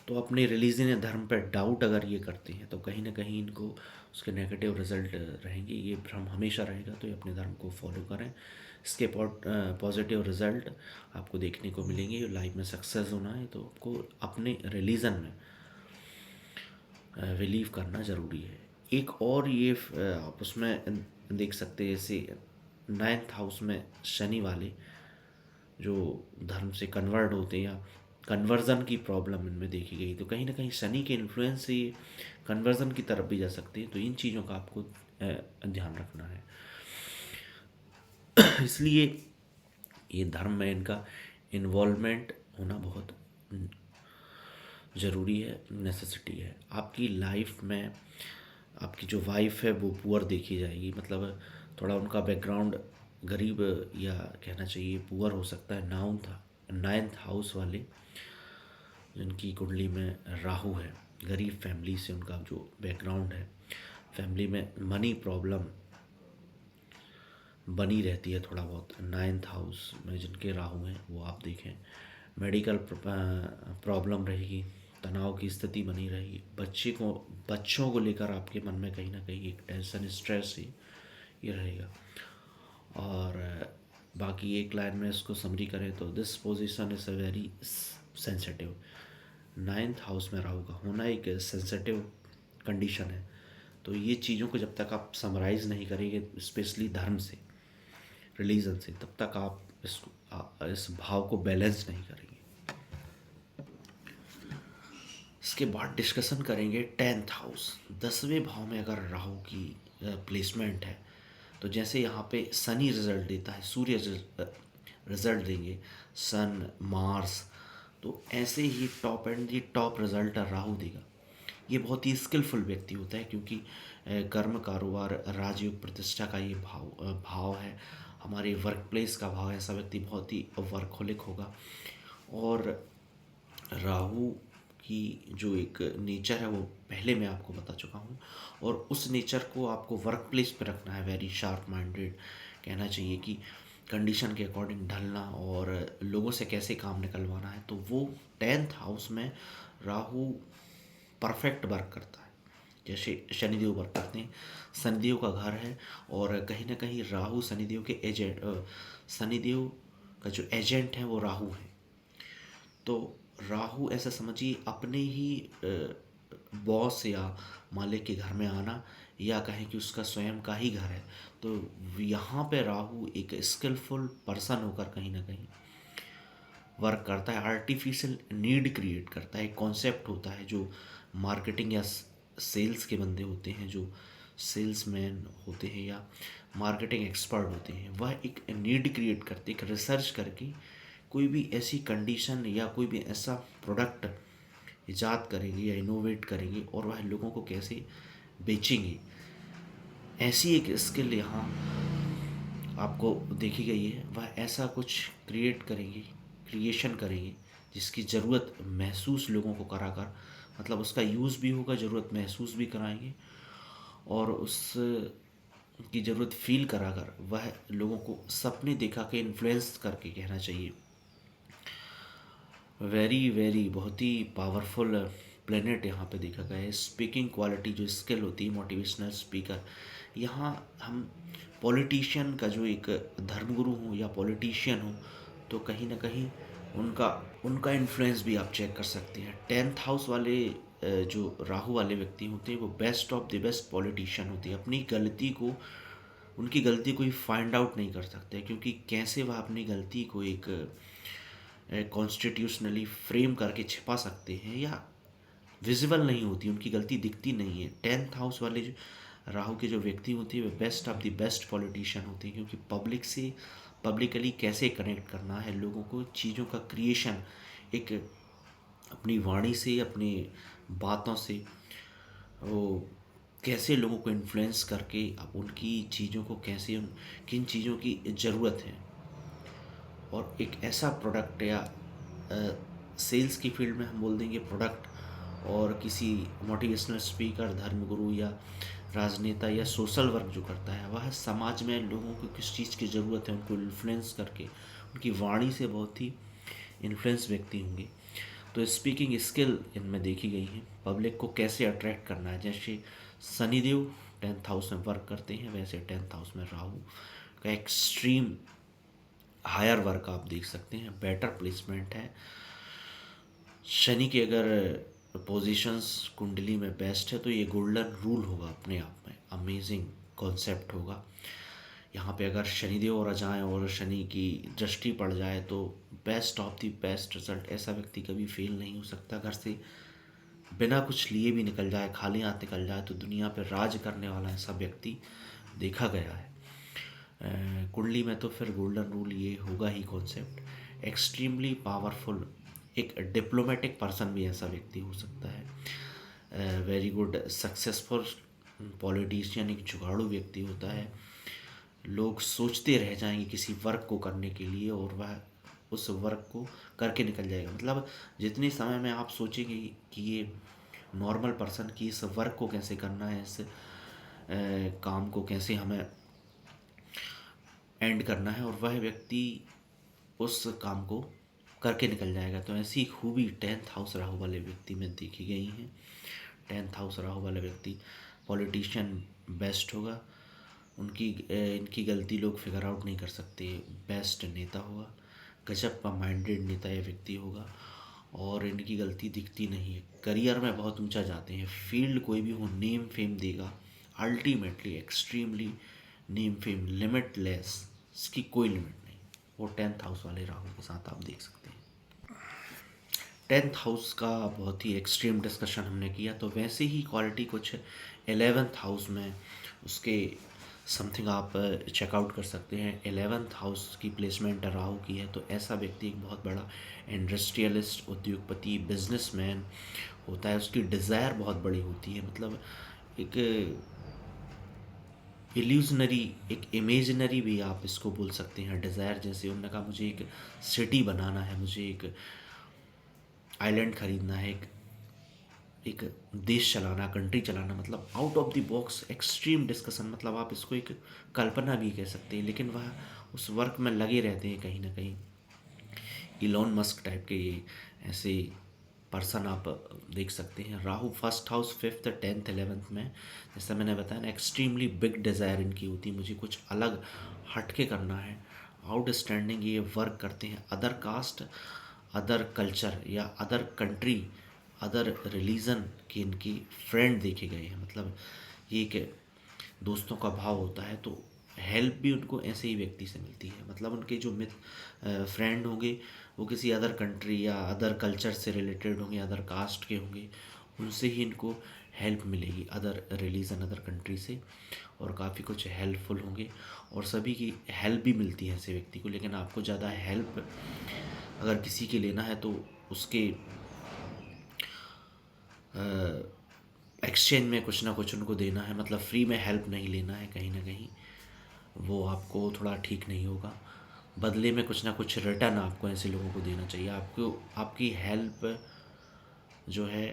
तो अपने रिलीजन या धर्म पर डाउट अगर ये करते हैं, तो कहीं ना कहीं इनको उसके नेगेटिव रिजल्ट रहेंगे। ये भ्रम हमेशा रहेगा, तो ये अपने धर्म को फॉलो करें, इसके पॉजिटिव रिजल्ट आपको देखने को मिलेंगे। लाइफ में सक्सेस होना है तो आपको अपने रिलीजन में बिलीव करना ज़रूरी है। एक और ये आप उसमें देख सकते हैं, जैसे 9th हाउस में शनि वाले जो धर्म से कन्वर्ट होते हैं या कन्वर्ज़न की प्रॉब्लम इनमें देखी गई, तो कहीं ना कहीं शनि के इन्फ्लुएंस से ये कन्वर्ज़न की तरफ भी जा सकते हैं। तो इन चीज़ों का आपको ध्यान रखना है। इसलिए ये धर्म में इनका इन्वॉल्वमेंट होना बहुत ज़रूरी है, नेसेसिटी है। आपकी लाइफ में आपकी जो वाइफ है वो पुअर देखी जाएगी, मतलब थोड़ा उनका बैकग्राउंड गरीब, या कहना चाहिए पुअर हो सकता है। 9th हाउस वाले जिनकी कुंडली में राहु है, गरीब फैमिली से उनका जो बैकग्राउंड है, फैमिली में मनी प्रॉब्लम बनी रहती है थोड़ा बहुत। 9th हाउस में जिनके राहु हैं वो आप देखें, मेडिकल प्रॉब्लम रहेगी, तनाव की स्थिति बनी रहेगी, बच्चों को लेकर आपके मन में कहीं ना कहीं एक टेंशन, स्ट्रेस ही ये रहेगा। और बाकी एक लाइन में इसको समरी करें तो this position is a very sensitive. 9th house में राहु का होना एक सेंसिटिव कंडीशन है। तो ये चीज़ों को जब तक आप समराइज़ नहीं करेंगे, स्पेशली धर्म से, रिलीजन से, तब तक आप इसको इस भाव को बैलेंस नहीं करेंगे। इसके बाद डिस्कशन करेंगे 10th हाउस, 10वें भाव में अगर राहु की प्लेसमेंट है तो जैसे यहाँ पे सनी रिजल्ट देता है, सूर्य रिजल्ट देंगे, सन, मार्स, तो ऐसे ही top and the top result Rahu देगा। ये बहुत ही स्किलफुल व्यक्ति होता है क्योंकि कर्म, कारोबार, राजयोग, प्रतिष्ठा का ये भाव है, हमारे वर्क प्लेस का भाव है। ऐसा व्यक्ति बहुत ही वर्कहोलिक होगा। और राहु की जो एक नेचर है वो पहले मैं आपको बता चुका हूँ, और उस नेचर को आपको वर्क प्लेस पे रखना है। वेरी शार्प माइंडेड कहना चाहिए कि कंडीशन के अकॉर्डिंग ढलना और लोगों से कैसे काम निकलवाना है। तो वो 10th हाउस में राहु परफेक्ट वर्क करता है, जैसे शनिदेव वर्क करते हैं। शनिदेव का घर है और कहीं ना कहीं राहु शनिदेव के एजेंट, शनिदेव का जो एजेंट है वो राहु है। तो राहु ऐसा समझिए अपने ही बॉस या मालिक के घर में आना, या कहें कि उसका स्वयं का ही घर है। तो यहाँ पे राहु एक स्किलफुल पर्सन होकर कहीं ना कहीं वर्क करता है, आर्टिफिशियल नीड क्रिएट करता है। एक कॉन्सेप्ट होता है जो मार्केटिंग या सेल्स के बंदे होते हैं, जो सेल्समैन होते हैं या मार्केटिंग एक्सपर्ट होते हैं, वह एक नीड क्रिएट करते, एक रिसर्च करके कोई भी ऐसी कंडीशन या कोई भी ऐसा प्रोडक्ट इजाद करेंगे या इनोवेट करेंगे और वह लोगों को कैसे बेचेंगे। ऐसी एक स्किल यहाँ आपको देखी गई है। वह ऐसा कुछ क्रिएट करेंगे, क्रिएशन करेंगे जिसकी ज़रूरत महसूस लोगों को कराकर, मतलब उसका यूज़ भी होगा, ज़रूरत महसूस भी कराएंगे, और उस की ज़रूरत फील कराकर वह लोगों को सपने दिखा के इन्फ्लुएंस करके, कहना चाहिए, वेरी वेरी बहुत ही पावरफुल प्लेनेट यहाँ पे देखा गया है। स्पीकिंग क्वालिटी जो स्किल होती है, मोटिवेशनल स्पीकर, यहाँ हम पॉलिटिशियन का जो एक धर्मगुरु हो या पॉलिटिशियन हो तो कहीं ना कहीं उनका उनका इन्फ्लुएंस भी आप चेक कर सकते हैं। 10th हाउस वाले जो राहु वाले व्यक्ति होते हैं वो best of the best politician होते हैं। अपनी गलती को, उनकी गलती कोई फाइंड आउट नहीं कर सकते, क्योंकि कैसे वह अपनी गलती को एक कॉन्स्टिट्यूशनली फ्रेम करके छिपा सकते हैं, या विजिबल नहीं होती, उनकी गलती दिखती नहीं है। 10th हाउस वाले जो राहु के जो व्यक्ति होते हैं वे best of the best politician होते हैं, क्योंकि पब्लिक से पब्लिकली कैसे कनेक्ट करना है लोगों को, चीज़ों का क्रिएशन, एक अपनी वाणी से, अपनी बातों से वो कैसे लोगों को इन्फ्लुएंस करके अब उनकी चीज़ों को कैसे, किन चीज़ों की ज़रूरत है, और एक ऐसा प्रोडक्ट या सेल्स की फील्ड में हम बोल देंगे प्रोडक्ट, और किसी मोटिवेशनल स्पीकर, धर्मगुरु या राजनेता या सोशल वर्क जो करता है वह समाज में लोगों को किस चीज़ की ज़रूरत है उनको इन्फ्लुएंस करके, उनकी वाणी से बहुत ही इन्फ्लुएंस व्यक्ति होंगे। तो स्पीकिंग स्किल इनमें देखी गई है। पब्लिक को कैसे अट्रैक्ट करना है, जैसे शनिदेव 10th हाउस में वर्क करते हैं, वैसे 10th हाउस में राहु का एक्सट्रीम हायर वर्क आप देख सकते हैं, बेटर प्लेसमेंट है। शनि के अगर पोजीशंस कुंडली में बेस्ट है तो ये गोल्डन रूल होगा, अपने आप में अमेजिंग कॉन्सेप्ट होगा। यहाँ पे अगर शनिदेव और आ जाए और शनि की दृष्टि पड़ जाए तो best of the best result. ऐसा व्यक्ति कभी फेल नहीं हो सकता। घर से बिना कुछ लिए भी निकल जाए, खाली हाथ निकल जाए तो दुनिया पर राज करने वाला ऐसा व्यक्ति देखा गया है। कुंडली में तो फिर गोल्डन रूल ये होगा ही कॉन्सेप्ट। एक्सट्रीमली पावरफुल, एक डिप्लोमेटिक पर्सन भी ऐसा व्यक्ति हो सकता है। वेरी गुड सक्सेसफुल पॉलिटिशियन, एक जुगाड़ू व्यक्ति होता है। लोग सोचते रह जाएंगे किसी वर्क को करने के लिए और वह उस वर्क को करके निकल जाएगा। मतलब जितने समय में आप सोचेंगे कि ये नॉर्मल पर्सन की इस वर्क को कैसे करना है, इस काम को कैसे हमें एंड करना है, और वह व्यक्ति उस काम को करके निकल जाएगा। तो ऐसी खूबी 10th हाउस राहु वाले व्यक्ति में देखी गई हैं। 10th हाउस राहु वाला व्यक्ति पॉलिटिशियन बेस्ट होगा, इनकी गलती लोग फिगर आउट नहीं कर सकते। बेस्ट नेता होगा, गजब का माइंडेड नेता या व्यक्ति होगा, और इनकी गलती दिखती नहीं है। करियर में बहुत ऊंचा जाते हैं, फील्ड कोई भी हो नेम फेम देगा ultimately, extremely name fame, limitless, इसकी कोई लिमिट नहीं। वो 10th हाउस वाले राहु के साथ आप देख सकते हैं। 10th हाउस का बहुत ही एक्सट्रीम डिस्कशन हमने किया, तो वैसे ही क्वालिटी कुछ 11th हाउस में उसके समथिंग आप चेकआउट कर सकते हैं। 11th हाउस की प्लेसमेंट राहु की है, तो ऐसा व्यक्ति एक बहुत बड़ा इंडस्ट्रियलिस्ट, उद्योगपति, बिजनेसमैन होता है। उसकी डिज़ायर बहुत बड़ी होती है, मतलब एक इल्यूजनरी, एक इमेजिनरी भी आप इसको बोल सकते हैं डिज़ायर। जैसे उन्होंने कहा मुझे एक सिटी बनाना है, मुझे एक आइलैंड खरीदना है, एक देश चलाना, कंट्री चलाना, मतलब out of the box extreme discussion, मतलब आप इसको एक कल्पना भी कह सकते हैं। लेकिन वह उस वर्क में लगे रहते हैं कहीं ना कहीं। इलॉन मस्क टाइप के ये ऐसे पर्सन आप देख सकते हैं। Rahu first house, 5th, 10th, 11th में, जैसा मैंने बताया ना, एक्सट्रीमली बिग डिज़ायर इनकी होती है, मुझे कुछ अलग हटके करना है, आउटस्टैंडिंग ये वर्क करते हैं। अदर कास्ट, अदर कल्चर या अदर कंट्री, अदर रिलीजन के इनकी फ्रेंड देखे गए हैं। मतलब ये एक दोस्तों का भाव होता है, तो हेल्प भी उनको ऐसे ही व्यक्ति से मिलती है। मतलब उनके जो फ्रेंड होंगे वो किसी अदर कंट्री या अदर कल्चर से रिलेटेड होंगे, अदर कास्ट के होंगे, उनसे ही इनको हेल्प मिलेगी, अदर रिलीजन, अदर कंट्री से, और काफ़ी कुछ हेल्पफुल होंगे और सभी की हेल्प भी मिलती है ऐसे व्यक्ति को। लेकिन आपको ज़्यादा हेल्प अगर किसी के लेना है तो उसके एक्सचेंज में कुछ ना कुछ उनको देना है, मतलब फ्री में हेल्प नहीं लेना है। कहीं ना कहीं वो आपको थोड़ा ठीक नहीं होगा। बदले में कुछ ना कुछ रिटर्न आपको ऐसे लोगों को देना चाहिए। आपको आपकी हेल्प जो है,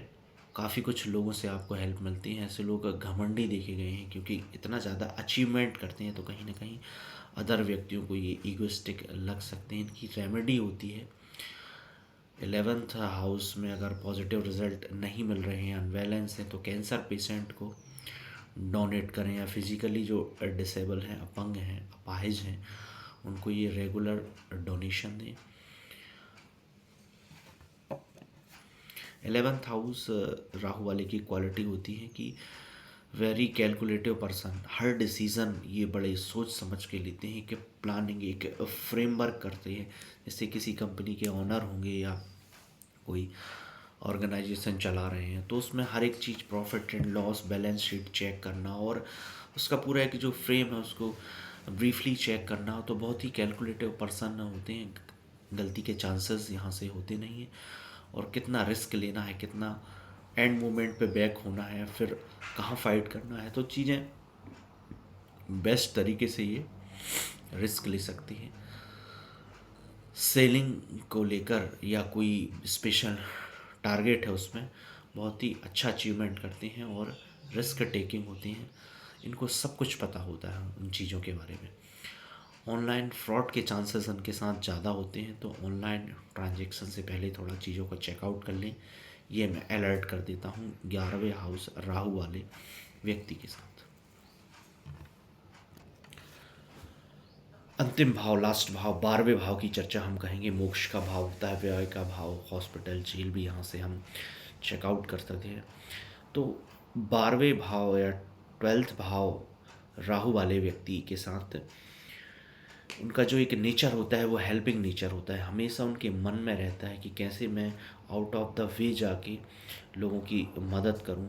काफ़ी कुछ लोगों से आपको हेल्प मिलती है। ऐसे लोग घमंडी देखे गए हैं क्योंकि इतना ज़्यादा अचीवमेंट करते हैं, तो कहीं ना कहीं अदर व्यक्तियों को ये ईगोइस्टिक लग सकते हैं। इनकी रेमेडी होती है 11th हाउस में अगर पॉजिटिव रिजल्ट नहीं मिल रहे हैं, अनबैलेंस हैं, तो कैंसर पेशेंट को डोनेट करें, या फिजिकली जो डिसेबल हैं, अपंग हैं, अपाहिज हैं, उनको ये रेगुलर डोनेशन दें। 11th हाउस राहु वाले की क्वालिटी होती है कि वेरी कैलकुलेटिव पर्सन, हर डिसीज़न ये बड़े सोच समझ के लेते हैं, कि प्लानिंग, एक फ्रेमवर्क करते हैं। जैसे किसी कंपनी के ओनर होंगे या कोई ऑर्गेनाइजेशन चला रहे हैं, तो उसमें हर एक चीज़, profit and loss, balance sheet check करना और उसका पूरा एक जो फ्रेम है उसको ब्रीफली चेक करना, तो बहुत ही कैलकुलेटिव पर्सन होते हैं। गलती के चांसेस यहाँ से होते नहीं हैं, और कितना रिस्क लेना है, कितना एंड मोमेंट पे बैक होना है, फिर कहाँ फाइट करना है, तो चीज़ें बेस्ट तरीके से ये रिस्क ले सकती हैं। सेलिंग को लेकर या कोई स्पेशल टारगेट है उसमें बहुत ही अच्छा अचीवमेंट करते हैं और रिस्क टेकिंग होती हैं। इनको सब कुछ पता होता है उन चीज़ों के बारे में। ऑनलाइन फ्रॉड के चांसेस उनके साथ ज़्यादा होते हैं, तो ऑनलाइन ट्रांजैक्शन से पहले थोड़ा चीज़ों को चेकआउट कर लें। ये मैं अलर्ट कर देता हूँ 11वें हाउस राहु वाले व्यक्ति के साथ। अंतिम भाव, लास्ट भाव, 12वें भाव की चर्चा हम कहेंगे। मोक्ष का भाव होता है, व्यय का भाव, हॉस्पिटल, जेल भी यहाँ से हम चेकआउट कर सकते हैं। तो 12वें भाव या 12th भाव राहु वाले व्यक्ति के साथ उनका जो एक नेचर होता है वो हेल्पिंग नेचर होता है। हमेशा उनके मन में रहता है कि कैसे मैं आउट ऑफ द वे जाके लोगों की मदद करूं,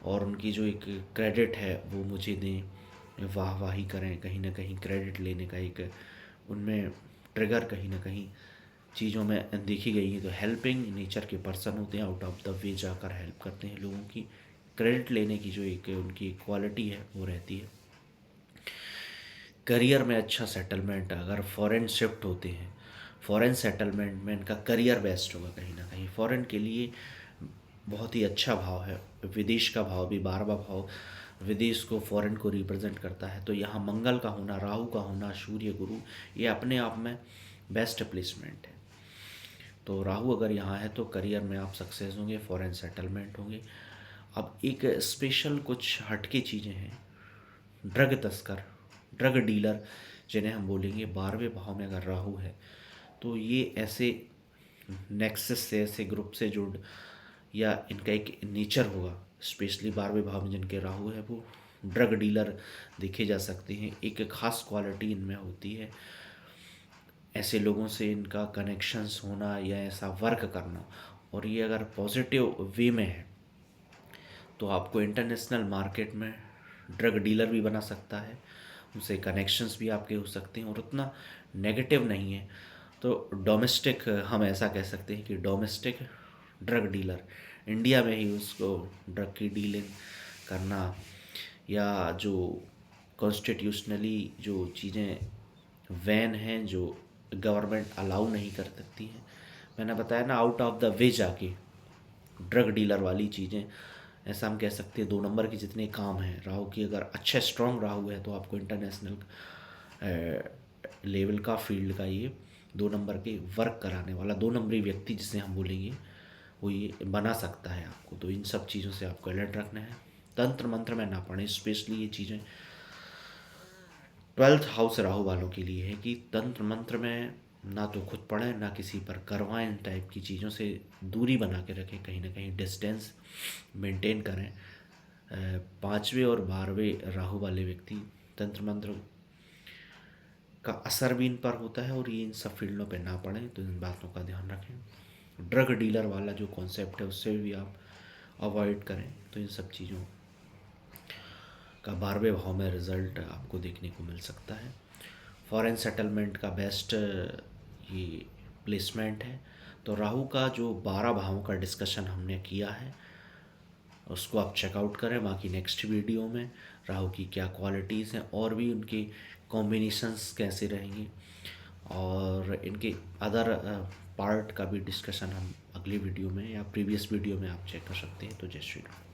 और उनकी जो एक क्रेडिट है वो मुझे दें, वाहवाही करें। कहीं ना कहीं क्रेडिट लेने का एक उनमें ट्रिगर कहीं ना कहीं चीज़ों में देखी गई है। तो हेल्पिंग नेचर के पर्सन होते हैं, आउट ऑफ द वे जाकर हेल्प करते हैं लोगों की। क्रेडिट लेने की जो एक उनकी क्वालिटी है वो रहती है। करियर में अच्छा सेटलमेंट, अगर फॉरेन शिफ्ट होते हैं, फॉरेन सेटलमेंट में इनका करियर बेस्ट होगा। कहीं ना कहीं फॉरेन के लिए बहुत ही अच्छा भाव है। विदेश का भाव भी, 12वां भाव विदेश को, फॉरेन को रिप्रेजेंट करता है। तो यहाँ मंगल का होना, राहु का होना, सूर्य, गुरु, ये अपने आप में बेस्ट प्लेसमेंट है। तो राहु अगर यहाँ है तो करियर में आप सक्सेस होंगे, फॉरेन सेटलमेंट होंगे। अब एक स्पेशल कुछ हटके चीज़ें हैं। ड्रग तस्कर, ड्रग डीलर जिन्हें हम बोलेंगे, 12वें भाव में अगर राहु है तो ये ऐसे नेक्सस से, ऐसे ग्रुप से जुड़, या इनका एक नेचर होगा। स्पेशली 12वें भाव में जिनके राहु है वो ड्रग डीलर देखे जा सकते हैं। एक खास क्वालिटी इनमें होती है, ऐसे लोगों से इनका कनेक्शंस होना या ऐसा वर्क करना, और ये अगर पॉजिटिव वे में है तो आपको इंटरनेशनल मार्केट में ड्रग डीलर भी बना सकता है, उनसे कनेक्शंस भी आपके हो सकते हैं, और उतना नेगेटिव नहीं है। तो डोमेस्टिक, हम ऐसा कह सकते हैं कि डोमेस्टिक ड्रग डीलर, इंडिया में ही उसको ड्रग की डीलिंग करना, या जो कॉन्स्टिट्यूशनली जो चीज़ें वैन हैं जो गवर्नमेंट अलाउ नहीं कर सकती हैं, मैंने बताया ना, आउट ऑफ द वे जाके ड्रग डीलर वाली चीज़ें, ऐसा हम कह सकते हैं 2 नंबर के जितने काम हैं राहु की, अगर अच्छे स्ट्रॉन्ग राहु है तो आपको इंटरनेशनल लेवल का फील्ड का ये 2 नंबर के वर्क कराने वाला 2 नंबरी व्यक्ति जिसे हम बोलेंगे, वो ये बना सकता है आपको। तो इन सब चीज़ों से आपको अलर्ट रखना है, तंत्र मंत्र में ना पढ़ें। स्पेशली ये चीज़ें 12th हाउस राहु वालों के लिए है कि तंत्र मंत्र में ना तो खुद पढ़ें ना किसी पर करवाएं, इन टाइप की चीज़ों से दूरी बना के रखें, कहीं ना कहीं डिस्टेंस मेंटेन करें। 5वें और 12वें राहु वाले व्यक्ति तंत्र मंत्र का असर भी इन पर होता है, और ये इन सब फील्डों पे ना पड़ें, तो इन बातों का ध्यान रखें। ड्रग डीलर वाला जो कॉन्सेप्ट है उससे भी आप अवॉइड करें, तो इन सब चीज़ों का 12वें भाव में रिजल्ट आपको देखने को मिल सकता है। फॉरेन सेटलमेंट का बेस्ट ये प्लेसमेंट है। तो राहु का जो 12 भावों का डिस्कशन हमने किया है उसको आप चेकआउट करें। बाकी नेक्स्ट वीडियो में राहु की क्या क्वालिटीज़ हैं और भी उनके कॉम्बिनेशंस कैसे रहेंगे, और इनके अदर पार्ट का भी डिस्कशन हम अगले वीडियो में या प्रीवियस वीडियो में आप चेक कर सकते हैं। तो जय श्री राम।